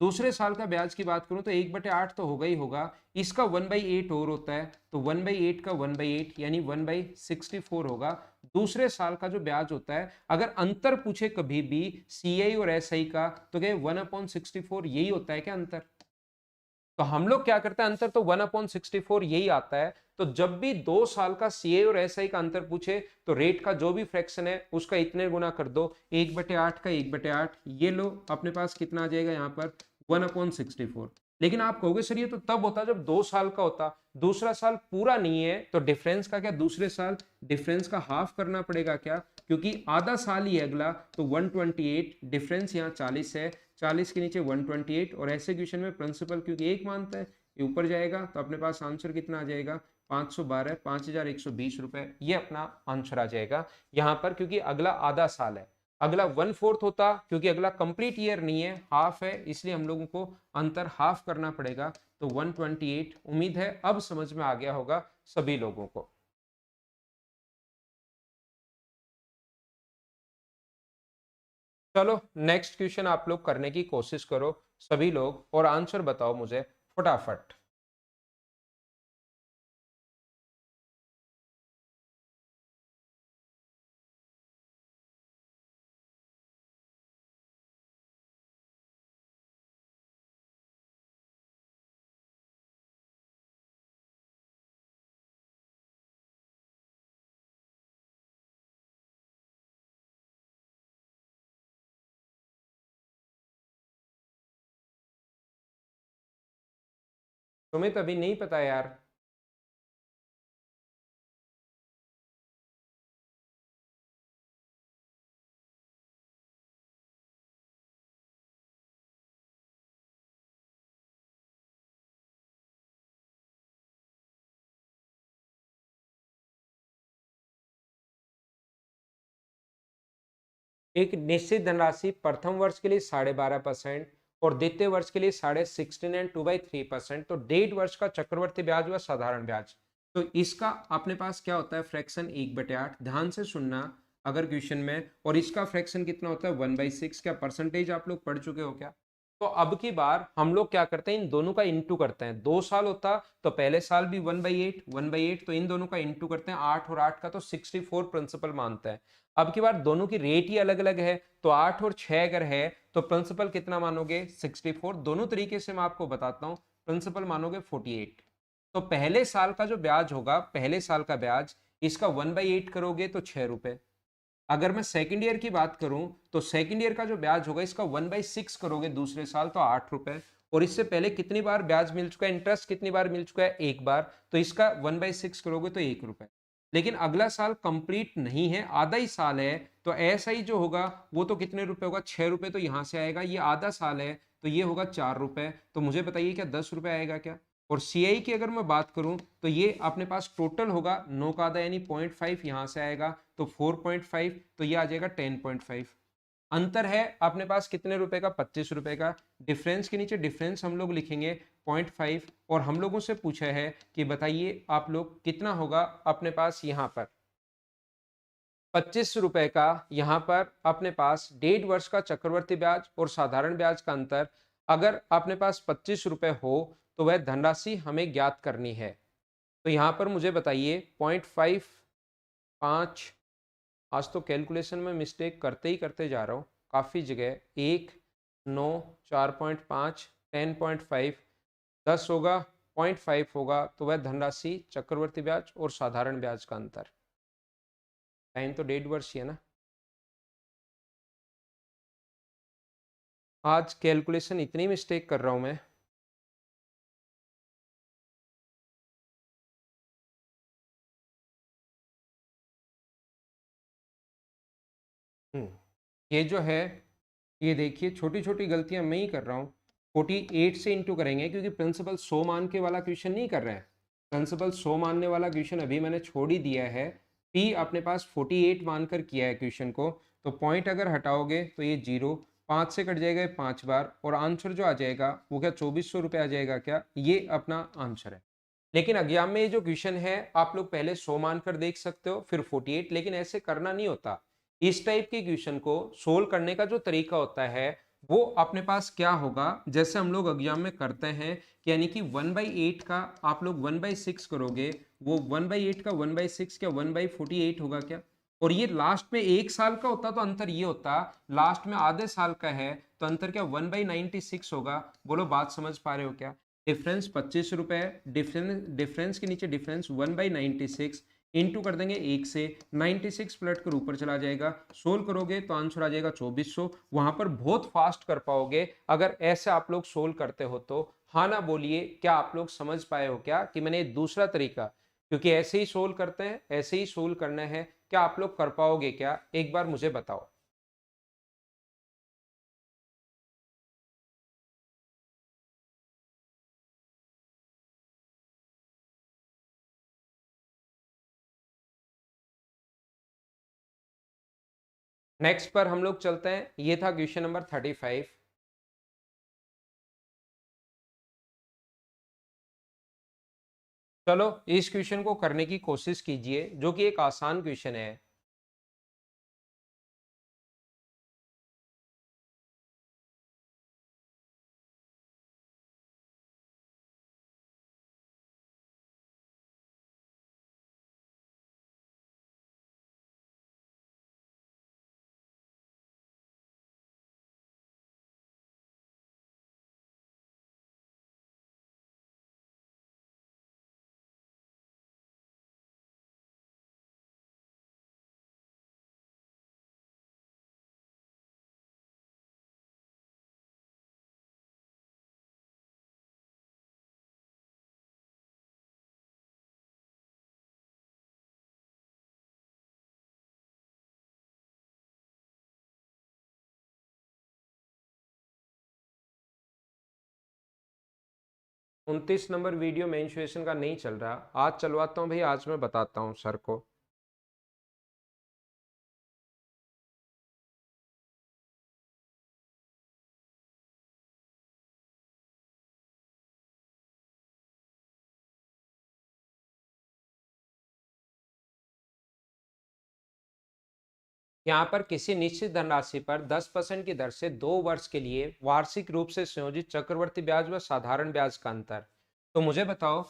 दूसरे साल का ब्याज की बात करूं तो 1/8 तो होगा ही होगा, इसका 1/8 और होता है, तो 1/8 का 1/8 यानी 1/64 होगा। दूसरे साल का जो ब्याज होता है, अगर अंतर पूछे कभी भी सीआई और एसआई का, तो क्या 1/64 यही होता है क्या अंतर? तो हम लोग क्या करते हैं, अंतर तो 1/64 यही आता है। तो जब भी 2 साल का सीए और एसआई का अंतर पूछे, तो रेट का जो भी फ्रैक्शन है उसका इतने गुना कर दो, 1/8 का 1/8, ये लो अपने पास कितना आ जाएगा यहाँ पर 1/64। लेकिन आप कहोगे सर ये तो तब होता जब 2 साल का होता, दूसरा साल पूरा नहीं है, तो डिफरेंस का क्या, दूसरे साल डिफरेंस का हाफ करना पड़ेगा क्या, क्योंकि आधा साल ही है अगला, तो 128, डिफरेंस यहाँ 40 है, 40 के नीचे 128, और ऐसे क्वेश्चन में प्रिंसिपल क्योंकि एक मानता है ये ऊपर जाएगा, तो अपने पास आंसर कितना आ जाएगा 512, 5120 रुपए, ये अपना आंसर आ जाएगा यहाँ पर, क्योंकि अगला आधा साल है। अगला 1/4 होता, क्योंकि अगला कंप्लीट ईयर नहीं है, हाफ है, इसलिए हम लोगों को अंतर हाफ करना पड़ेगा, तो 128। उम्मीद है अब समझ में आ गया होगा सभी लोगों को। चलो नेक्स्ट क्वेश्चन आप लोग करने की कोशिश करो सभी लोग, और आंसर बताओ मुझे फटाफट। तुम्हें तो अभी नहीं पता यार। एक निश्चित धनराशि प्रथम वर्ष के लिए 12.5% और द्वितीय वर्ष के लिए 16.5 एंड 2/3%, तो 1.5 वर्ष का चक्रवर्ती ब्याज व साधारण ब्याज। तो इसका अपने पास क्या होता है फ्रैक्शन 1/8, ध्यान से सुनना अगर क्वेश्चन में, और इसका फ्रैक्शन कितना होता है 1/6। क्या परसेंटेज आप लोग पढ़ चुके हो क्या? तो अब की बार हम लोग क्या करते हैं, इन दोनों का इंटू करते हैं। 2 साल होता तो पहले साल भी 1/8, 1/8, तो इन दोनों का इंटू करते हैं, 8 और 8 का तो 64 प्रिंसिपल मानते हैं। अब की बार दोनों की रेट ही अलग अलग है, तो 8 और 6 अगर है तो प्रिंसिपल कितना मानोगे 64। दोनों तरीके से मैं आपको बताता हूं, प्रिंसिपल मानोगे 48। तो पहले साल का जो ब्याज होगा, पहले साल का ब्याज, इसका 1/8 करोगे तो 6 रुपए। अगर मैं सेकंड ईयर की बात करूं, तो सेकंड ईयर का जो ब्याज होगा इसका 1/6 करोगे दूसरे साल, तो 8 रुपए। और इससे पहले कितनी बार ब्याज मिल चुका है, इंटरेस्ट कितनी बार मिल चुका है, एक बार, तो इसका 1/6 करोगे तो 1 रुपए। लेकिन अगला साल कंप्लीट नहीं है, आधा ही साल है, तो ऐसा ही जो होगा वो तो कितने रुपए होगा, 6 रुपए तो यहां से आएगा, ये आधा साल है तो ये होगा 4 रुपए। तो मुझे बताइए क्या 10 रुपए आएगा क्या? और सीआई की अगर मैं बात करूं, तो ये अपने पास टोटल होगा 9 का आधा यानी 0.5 यहां से आएगा, तो 4.5, तो ये आ जाएगा 10.5। अंतर है अपने पास कितने रुपए का, 25 रुपए का। डिफरेंस के नीचे डिफरेंस हम लोग लिखेंगे 0.5, और हम लोगों से पूछा है कि बताइए आप लोग कितना होगा अपने पास यहाँ पर 25 रुपए का, यहाँ पर अपने पास 1.5 वर्ष का चक्रवर्ती ब्याज और साधारण ब्याज का अंतर, अगर अपने पास 25 रुपए हो तो वह धनराशि हमें ज्ञात करनी है। तो यहाँ पर मुझे बताइए 0.55, आज तो कैलकुलेशन में मिस्टेक करते ही करते जा रहा हूँ काफ़ी जगह, 1, 9, 4.5, 10.5, 10 होगा, 0.5 होगा, तो वह धनराशि चक्रवर्ती ब्याज और साधारण ब्याज का अंतर। टाइम तो 1.5 वर्ष ही है ना। आज कैलकुलेशन इतनी मिस्टेक कर रहा हूं मैं। ये जो है, ये देखिए छोटी छोटी गलतियां मैं ही कर रहा हूँ। 48 से इंटू करेंगे, क्योंकि प्रिंसिपल 100 मान के वाला क्वेश्चन नहीं कर रहे हैं। प्रिंसिपल 100 मानने वाला क्वेश्चन अभी मैंने छोड़ ही दिया है। पी अपने पास 48 मानकर किया है क्वेश्चन को, तो पॉइंट अगर हटाओगे तो ये 0, 5 से कट जाएगा 5 बार, और आंसर जो आ जाएगा वो क्या 2400 रुपये आ जाएगा क्या, ये अपना आंसर है। लेकिन एग्जाम में ये जो क्वेश्चन है आप लोग पहले 100 मानकर देख सकते हो फिर 48, लेकिन ऐसे करना नहीं होता। इस टाइप के क्वेश्चन को सोल्व करने का जो तरीका होता है वो अपने पास क्या होगा, जैसे हम लोग एग्जाम में करते हैं कि यानी कि 1/8 का आप लोग 1/6 करोगे, वो 1/8 का 1/6 क्या 1/48 होगा क्या? और ये लास्ट में 1 साल का होता तो अंतर ये होता, लास्ट में आधे साल का है तो अंतर क्या 1/96 होगा। बोलो बात समझ पा रहे हो क्या? डिफरेंस 25 रुपए है, डिफरेंस के नीचे डिफरेंस 1/96 इंटू कर देंगे 1 से, 96 पलट कर ऊपर चला जाएगा, सोल्व करोगे तो आंसर आ जाएगा 2400। वहां पर बहुत फास्ट कर पाओगे अगर ऐसे आप लोग सोल्व करते हो तो। हाँ ना बोलिए, क्या आप लोग समझ पाए हो क्या कि मैंने दूसरा तरीका, क्योंकि ऐसे ही सोल्व करते हैं, ऐसे ही सोल्व करना है, क्या आप लोग कर पाओगे क्या? एक बार मुझे बताओ। नेक्स्ट पर हम लोग चलते हैं, ये था क्वेश्चन नंबर 35। चलो इस क्वेश्चन को करने की कोशिश कीजिए, जो कि एक आसान क्वेश्चन है। उनतीस नंबर वीडियो मेंशुएशन का नहीं चल रहा, आज चलवाता हूँ भाई, आज मैं बताता हूँ सर को। यहाँ पर किसी निश्चित धनराशि पर 10% की दर से 2 वर्ष के लिए वार्षिक रूप से संयोजित चक्रवर्ती ब्याज व साधारण ब्याज का अंतर। तो मुझे बताओ,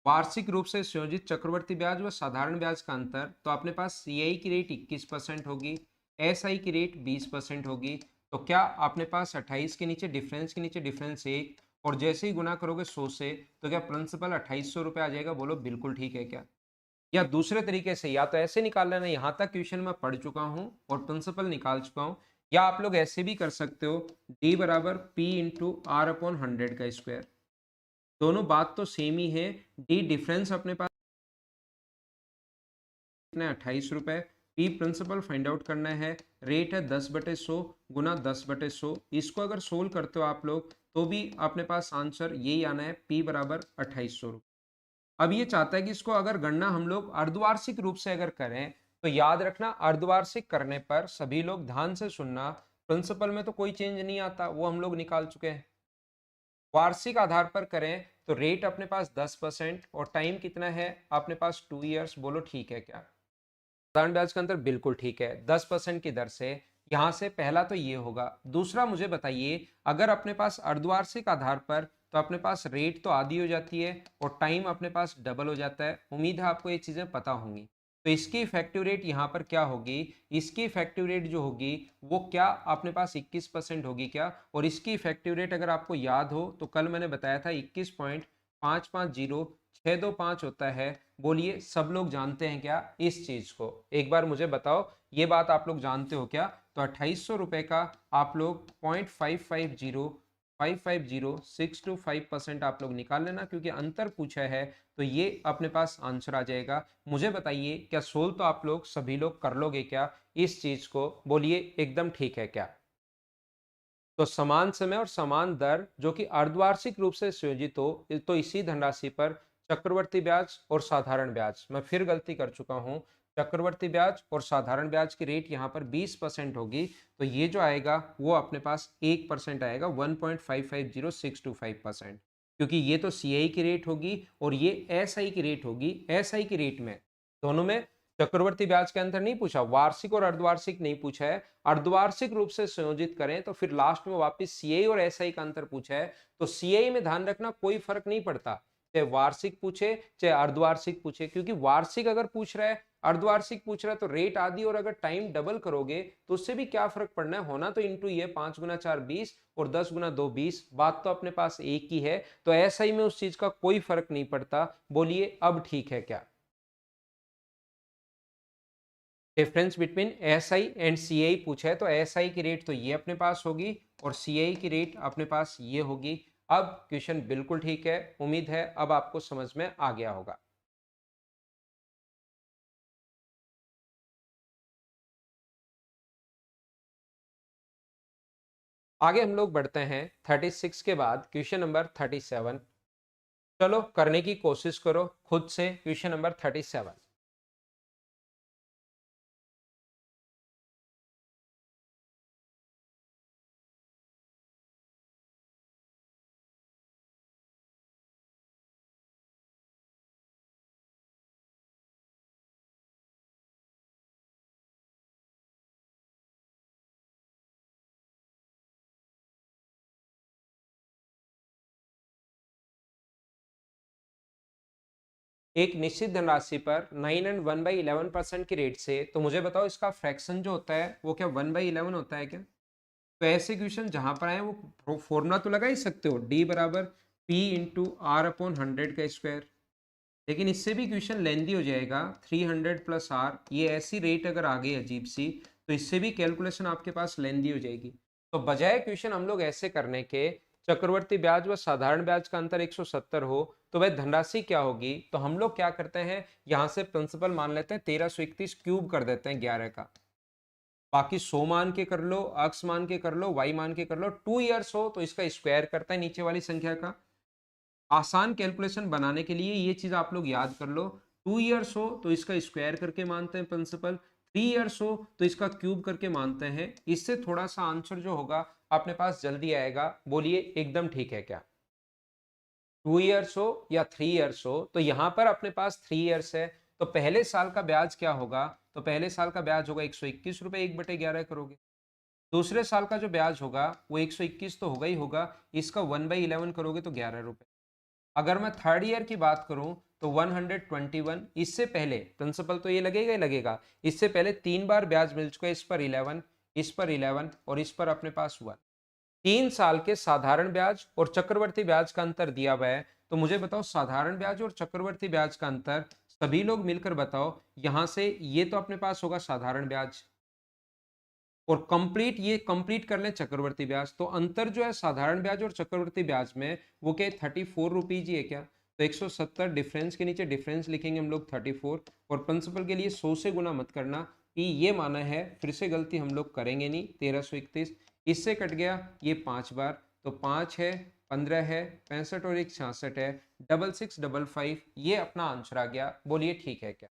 वार्षिक रूप से संयोजित चक्रवर्ती ब्याज व साधारण ब्याज का अंतर, तो अपने पास सीआई की रेट 21% होगी, एसआई की रेट 20% होगी। तो क्या अपने पास 28 के नीचे डिफरेंस 1, और जैसे ही गुना करोगे 100 से, तो क्या प्रिंसिपल 2800 रुपये आ जाएगा? बोलो बिल्कुल ठीक है क्या? या दूसरे तरीके से, या तो ऐसे निकाल लेना, यहां तक क्वेश्चन मैं पढ़ चुका हूं और प्रिंसिपल निकाल चुका हूं, या आप लोग ऐसे भी कर सकते हो, d बराबर p इंटू आर अपॉन 100 का स्क्वायर। दोनों बात तो सेम ही है। d डिफरेंस अपने पास कितना है, 28 रुपए। p प्रिंसिपल फाइंड आउट करना है, रेट है 10/100 गुना 10/100। इसको अगर सोल्व करते हो आप लोग तो भी अपने पास आंसर यही आना है, p बराबर 2800। अब ये चाहता है कि इसको अगर गणना हम लोग अर्धवार्षिक रूप से अगर करें, तो याद रखना अर्धवार्षिक करने पर सभी लोग ध्यान से सुनना, प्रिंसिपल में तो कोई चेंज नहीं आता, वो हम लोग निकाल चुके हैं। वार्षिक आधार पर करें तो रेट अपने पास 10% और टाइम कितना है अपने पास 2 इयर्स। बोलो ठीक है क्या? साधारण ब्याज का अंतर बिल्कुल ठीक है, 10% की दर से। यहां से पहला तो ये होगा। दूसरा मुझे बताइए, अगर अपने पास अर्धवार्षिक आधार पर, तो अपने पास रेट तो आधी हो जाती है और टाइम अपने पास डबल हो जाता है। उम्मीद है आपको ये चीजें पता होंगी। तो इसकी इफेक्टिव रेट यहाँ पर क्या होगी? इसकी इफेक्टिव रेट जो होगी वो क्या अपने पास 21% होगी क्या? और इसकी इफेक्टिव रेट अगर आपको याद हो तो कल मैंने बताया था 21.550 होता है। बोलिए सब लोग जानते हैं क्या इस चीज को? एक बार मुझे बताओ, ये बात आप लोग जानते हो क्या? तो 2800 रुपए का आप लोग 0.550 आप लोग निकाल लेना, क्योंकि अंतर पूछा है तो ये अपने पास आंसर आ जाएगा। मुझे बताइए, क्या सोल्व तो आप लोग सभी लोग कर लोगे क्या इस चीज को? बोलिए एकदम ठीक है क्या? तो समान समय और समान दर जो कि अर्धवार्षिक रूप से संयोजित हो, तो इसी धनराशि पर चक्रवर्ती ब्याज और साधारण ब्याज, मैं फिर गलती कर चुका हूं, चक्रवर्ती ब्याज और साधारण ब्याज की रेट यहाँ पर 20% होगी। तो ये जो आएगा वो अपने पास 1% आएगा, 1.550625%। क्योंकि ये तो सीआई की रेट होगी और ये एसआई की रेट होगी। एसआई की रेट में दोनों में चक्रवर्ती ब्याज के अंतर नहीं पूछा, वार्षिक और अर्धवार्षिक नहीं पूछा है। अर्धवार्षिक रूप से संयोजित करें तो फिर लास्ट में वापस सीआई और एसआई का अंतर पूछा है। तो सीआई में ध्यान रखना कोई फर्क नहीं पड़ता, चाहे वार्षिक पूछे चाहे अर्धवार्षिक पूछे, क्योंकि वार्षिक अगर पूछ रहा है अर्धवार्षिक पूछ रहा है तो रेट आधी और अगर टाइम डबल करोगे तो उससे भी क्या फर्क पड़ना है, होना तो इंटू ये 5 गुना 4 20 और 10 गुना 2 20, बात तो अपने पास एक ही है, तो एसआई में उस चीज का कोई फर्क नहीं पड़ता। बोलिए अब ठीक है क्या? Difference between S I and C I पूछा है, तो एस आई की रेट तो ये अपने पास होगी और सी आई की रेट अपने पास ये होगी। अब क्वेश्चन बिल्कुल ठीक है, उम्मीद है अब आपको समझ में आ गया होगा। आगे हम लोग बढ़ते हैं 36 के बाद क्वेश्चन नंबर 37। चलो करने की कोशिश करो खुद से क्वेश्चन नंबर 37। एक निश्चित धनराशि पर 9 एंड 1/11% की रेट से, तो मुझे बताओ इसका फ्रैक्शन जो होता है वो क्या 1/11 होता है क्या? तो ऐसे क्वेश्चन जहां पर आए वो फॉर्मूला तो लगा ही सकते हो, डी बराबर पी इंटू आर अपॉन 100 का स्क्वायर। लेकिन इससे भी क्वेश्चन लेंदी हो जाएगा, 300 प्लस आर, ये ऐसी रेट अगर आ गई अजीब सी तो इससे भी कैलकुलेशन आपके पास लेंदी हो जाएगी। तो बजाय क्वेश्चन हम लोग ऐसे करने के चक्रवर्ती ब्याज व साधारण ब्याज का अंतर 170 हो तो वह धनराशि क्या होगी, तो हम लोग क्या करते हैं यहां से प्रिंसिपल मान लेते हैं 1331 क्यूब कर देते हैं 11 का, बाकी 100 मान के कर लो, x मान के कर लो, y मान के कर लो, 2 ईयर्स हो तो इसका स्क्वायर करता है नीचे वाली संख्या का। आसान कैलकुलेशन बनाने के लिए ये चीज आप लोग याद कर लो, 2 ईयर्स हो तो इसका स्क्वायर करके मानते हैं प्रिंसिपल, 3 ईयर्स हो तो इसका क्यूब करके मानते हैं। इससे थोड़ा सा आंसर जो होगा अपने पास जल्दी आएगा। बोलिए एकदम ठीक है क्या? 2 ईयर्स हो या 3 ईयर्स हो, तो यहां पर अपने पास 3 ईयर्स है, तो पहले साल का ब्याज क्या होगा, तो पहले साल का ब्याज होगा 121 रुपए 1/11 करोगे। दूसरे साल का जो ब्याज होगा वो 121 तो होगा ही होगा, इसका 1/11 करोगे तो 11 रुपए। अगर मैं थर्ड ईयर की बात करूं तो 121, इससे पहले प्रिंसिपल तो ये लगेगा ही लगेगा, इससे पहले 3 बार ब्याज मिल चुका है, इस पर 11, इस पर 11 और इस पर अपने पास 1। 3 साल के साधारण ब्याज और चक्रवर्ती ब्याज का अंतर दिया हुआ है, तो मुझे बताओ साधारण ब्याज और चक्रवर्ती ब्याज का अंतर, सभी लोग मिलकर बताओ। यहां से ये तो अपने पास होगा साधारण ब्याज और कंप्लीट, ये कंप्लीट कर लें चक्रवर्ती ब्याज, तो अंतर जो है साधारण ब्याज और चक्रवर्ती ब्याज में वो क्या 34 रुपीज ही है क्या? तो 170 डिफरेंस के नीचे डिफरेंस लिखेंगे हम लोग 34, और प्रिंसिपल के लिए 100 से गुना मत करना कि ये माना है, फिर से गलती हम लोग करेंगे नहीं। 1331 इससे कट गया ये 5 बार, तो 5 है, 15 है, 65 और 1 66 है, 6655, ये अपना आंसर आ गया। बोलिए ठीक है क्या?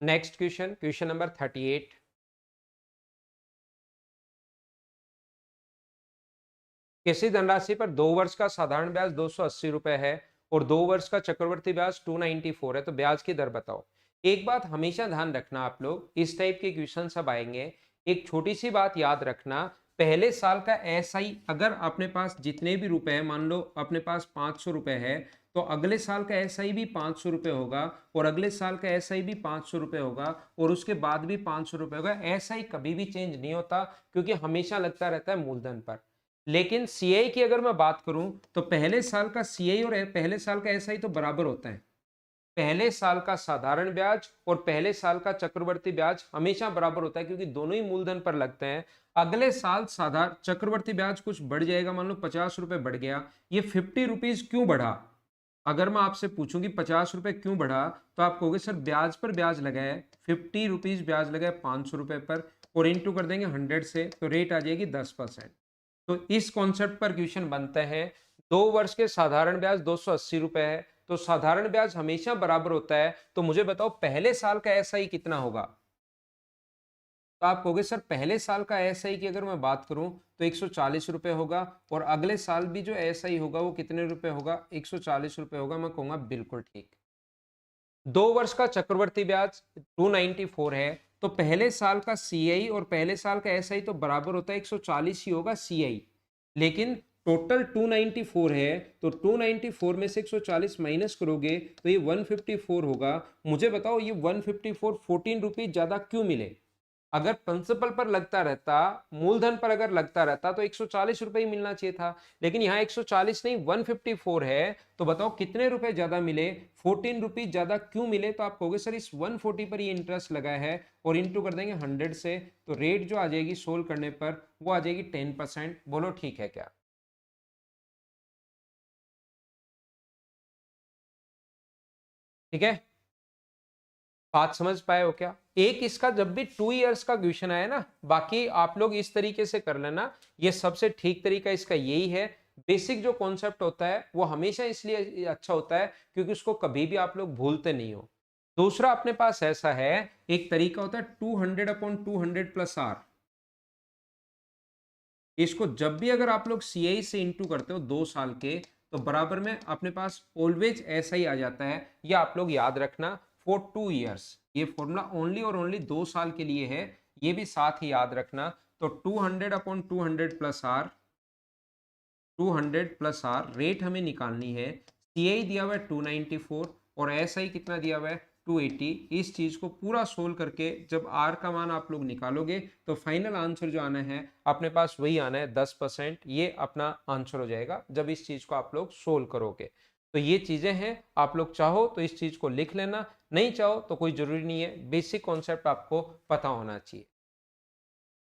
Next question, question number 38। किसी धनराशि पर 2 वर्ष का साधारण ब्याज 280 रुपए है और 2 वर्ष का चक्रवर्ती ब्याज 294 है, तो ब्याज की दर बताओ। एक बात हमेशा ध्यान रखना, आप लोग इस टाइप के क्वेश्चन सब आएंगे, एक छोटी सी बात याद रखना, पहले साल का एसआई अगर अपने पास जितने भी रुपए हैं, मान लो अपने पास 500 रुपए है, तो अगले साल का एसआई भी 500 रुपए होगा और अगले साल का एसआई भी 500 रुपए होगा और उसके बाद भी 500 रुपए होगा। एसआई कभी भी चेंज नहीं होता क्योंकि हमेशा लगता रहता है मूलधन पर। लेकिन सीआई की अगर मैं बात करूं तो पहले साल का सीआई और पहले साल का एसआई तो बराबर होता है। पहले साल का साधारण ब्याज और पहले साल का चक्रवर्ती ब्याज हमेशा बराबर होता है क्योंकि दोनों ही मूलधन पर लगते हैं। अगले साल साधारण चक्रवर्ती ब्याज कुछ बढ़ जाएगा, मान लो 50 रुपए बढ़ गया, ये 50 रुपीज क्यों बढ़ा? अगर मैं आपसे पूछूं कि 50 रुपए क्यों बढ़ा, तो आप कहोगे सर ब्याज पर ब्याज लगा है, 50 रुपीज ब्याज लगा है 500 रुपए पर, और इंटू कर देंगे 100 से, तो रेट आ जाएगी 10%। तो इस कॉन्सेप्ट पर क्वेश्चन बनते हैं। 2 वर्ष के साधारण ब्याज 280 रुपए है, तो साधारण ब्याज हमेशा बराबर होता है, तो मुझे बताओ पहले साल का एसआई कितना होगा? तो आप कहोगे सर पहले साल का एसआई की अगर मैं बात करूं तो 140 रुपए होगा और अगले साल भी जो एसआई होगा वो कितने रुपए होगा? 140 रुपए होगा। मैं कहूंगा बिल्कुल ठीक। 2 वर्ष का चक्रवर्ती ब्याज 294 है, तो पहले साल का सीआई और पहले साल का एसआई तो बराबर होता है 140 ही होगा सीआई, लेकिन टोटल 294 है, तो 294 में से 140 माइनस करोगे तो ये 154 होगा। मुझे बताओ ये 154 ₹14 ज्यादा क्यों मिले? अगर प्रिंसिपल पर लगता रहता, मूलधन पर अगर लगता रहता तो 140 रुपए ही मिलना चाहिए था, लेकिन यहाँ 140 नहीं 154 है, तो बताओ कितने रुपए ज्यादा मिले? 14 रुपीज ज्यादा क्यों मिले? तो आप कहोगे सर इस 140 पर ये इंटरेस्ट लगा है और इंटू कर देंगे 100 से, तो रेट जो आ जाएगी सोल्व करने पर वो आ जाएगी 10%। बोलो ठीक है क्या? ठीक है, बात समझ पाए हो क्या? एक इसका जब भी 2 इयर्स का क्वेश्चन आया ना, बाकी आप लोग इस तरीके से कर लेना, ये सबसे ठीक तरीका इसका यही है। बेसिक जो कॉन्सेप्ट होता है वो हमेशा इसलिए अच्छा होता है क्योंकि उसको कभी भी आप लोग भूलते नहीं हो। दूसरा अपने पास ऐसा है, एक तरीका होता है 200/200 प्लस आर। इसको जब भी अगर आप लोग सीआई से इंटू करते हो 2 साल के, तो बराबर में अपने पास ऑलवेज ऐसा ही आ जाता है। ये आप लोग याद रखना, फॉर 2 इयर्स, ये फॉर्मूला ओनली और ओनली 2 साल के लिए है, ये भी साथ ही याद रखना। तो 200/200 plus R, 200 plus R rate हमें निकालनी है। सीआई दिया हुआ है 294 और एसआई कितना दिया हुआ है 280। इस चीज को पूरा सोल्व करके जब आर का मान आप लोग निकालोगे तो फाइनल आंसर जो आना है अपने पास वही आना है 10%। ये अपना आंसर हो जाएगा जब इस चीज को आप लोग सोल्व करोगे। तो ये चीजें हैं, आप लोग चाहो तो इस चीज को लिख लेना, नहीं चाहो तो कोई जरूरी नहीं है, बेसिक कॉन्सेप्ट आपको पता होना चाहिए।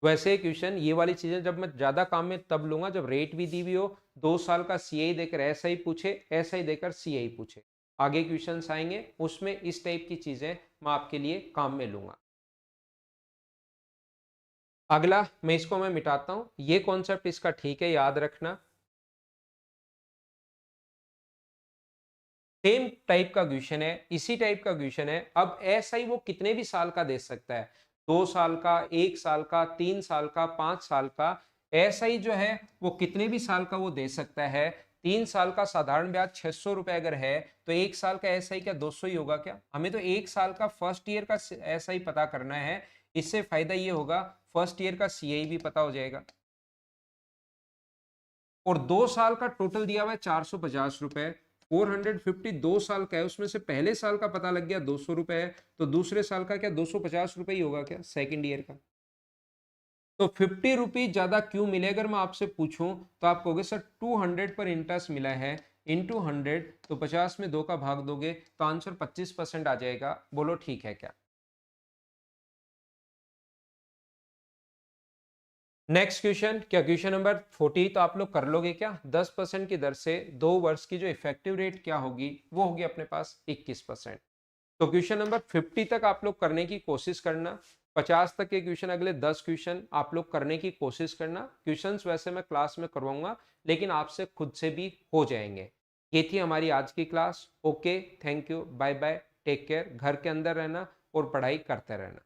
वैसे क्वेश्चन ये वाली चीजें जब मैं ज्यादा काम में तब लूंगा जब रेट भी दी हुई हो, 2 साल का सीआई देकर ऐसा ही पूछे, ऐसा ही देकर सीआई पूछे। आगे क्वेश्चंस आएंगे उसमें इस टाइप की चीजें मैं आपके लिए काम में लूंगा। अगला मैं मिटाता हूं, ये कॉन्सेप्ट इसका ठीक है, याद रखना। सेम टाइप का क्वेश्चन है, इसी टाइप का क्वेश्चन है। अब ऐसा ही वो कितने भी साल का दे सकता है, 2 साल का, 1 साल का, 3 साल का, 5 साल का। ऐसा ही जो है वो कितने भी साल का वो दे सकता है। 3 साल का साधारण ब्याज 600 रुपए अगर है, तो 1 साल का ऐसा ही क्या 200 ही होगा क्या? हमें तो 1 साल का फर्स्ट ईयर का ऐसा ही पता करना है। इससे फायदा ये होगा फर्स्ट ईयर का सीआई भी पता हो जाएगा। और 2 साल का टोटल दिया हुआ है 450 रुपए, 450 2 साल का है, उसमें से पहले साल का पता लग गया 200 रुपए है, तो दूसरे साल का क्या 250 रुपए ही होगा क्या सेकेंड ईयर का? तो 50 रुपीज ज्यादा क्यों मिले अगर मैं आपसे पूछूं, तो आप कहोगे सर 200 पर इंटरेस्ट मिला है, इंटू 100, तो 50 में 2 का भाग दोगे तो आंसर 25% आ जाएगा। बोलो ठीक है क्या? नेक्स्ट क्वेश्चन, क्या क्वेश्चन नंबर 40 तो आप लोग कर लोगे क्या? 10% की दर से 2 वर्ष की जो इफेक्टिव रेट क्या होगी वो होगी अपने पास 21%। तो क्वेश्चन नंबर 50 तक आप लोग करने की कोशिश करना। 50 तक के क्वेश्चन, अगले 10 क्वेश्चन आप लोग करने की कोशिश करना। क्वेश्चंस वैसे मैं क्लास में करवाऊंगा, लेकिन आपसे खुद से भी हो जाएंगे। ये थी हमारी आज की class. Okay, thank you, bye bye, take care. घर के अंदर रहना और पढ़ाई करते रहना।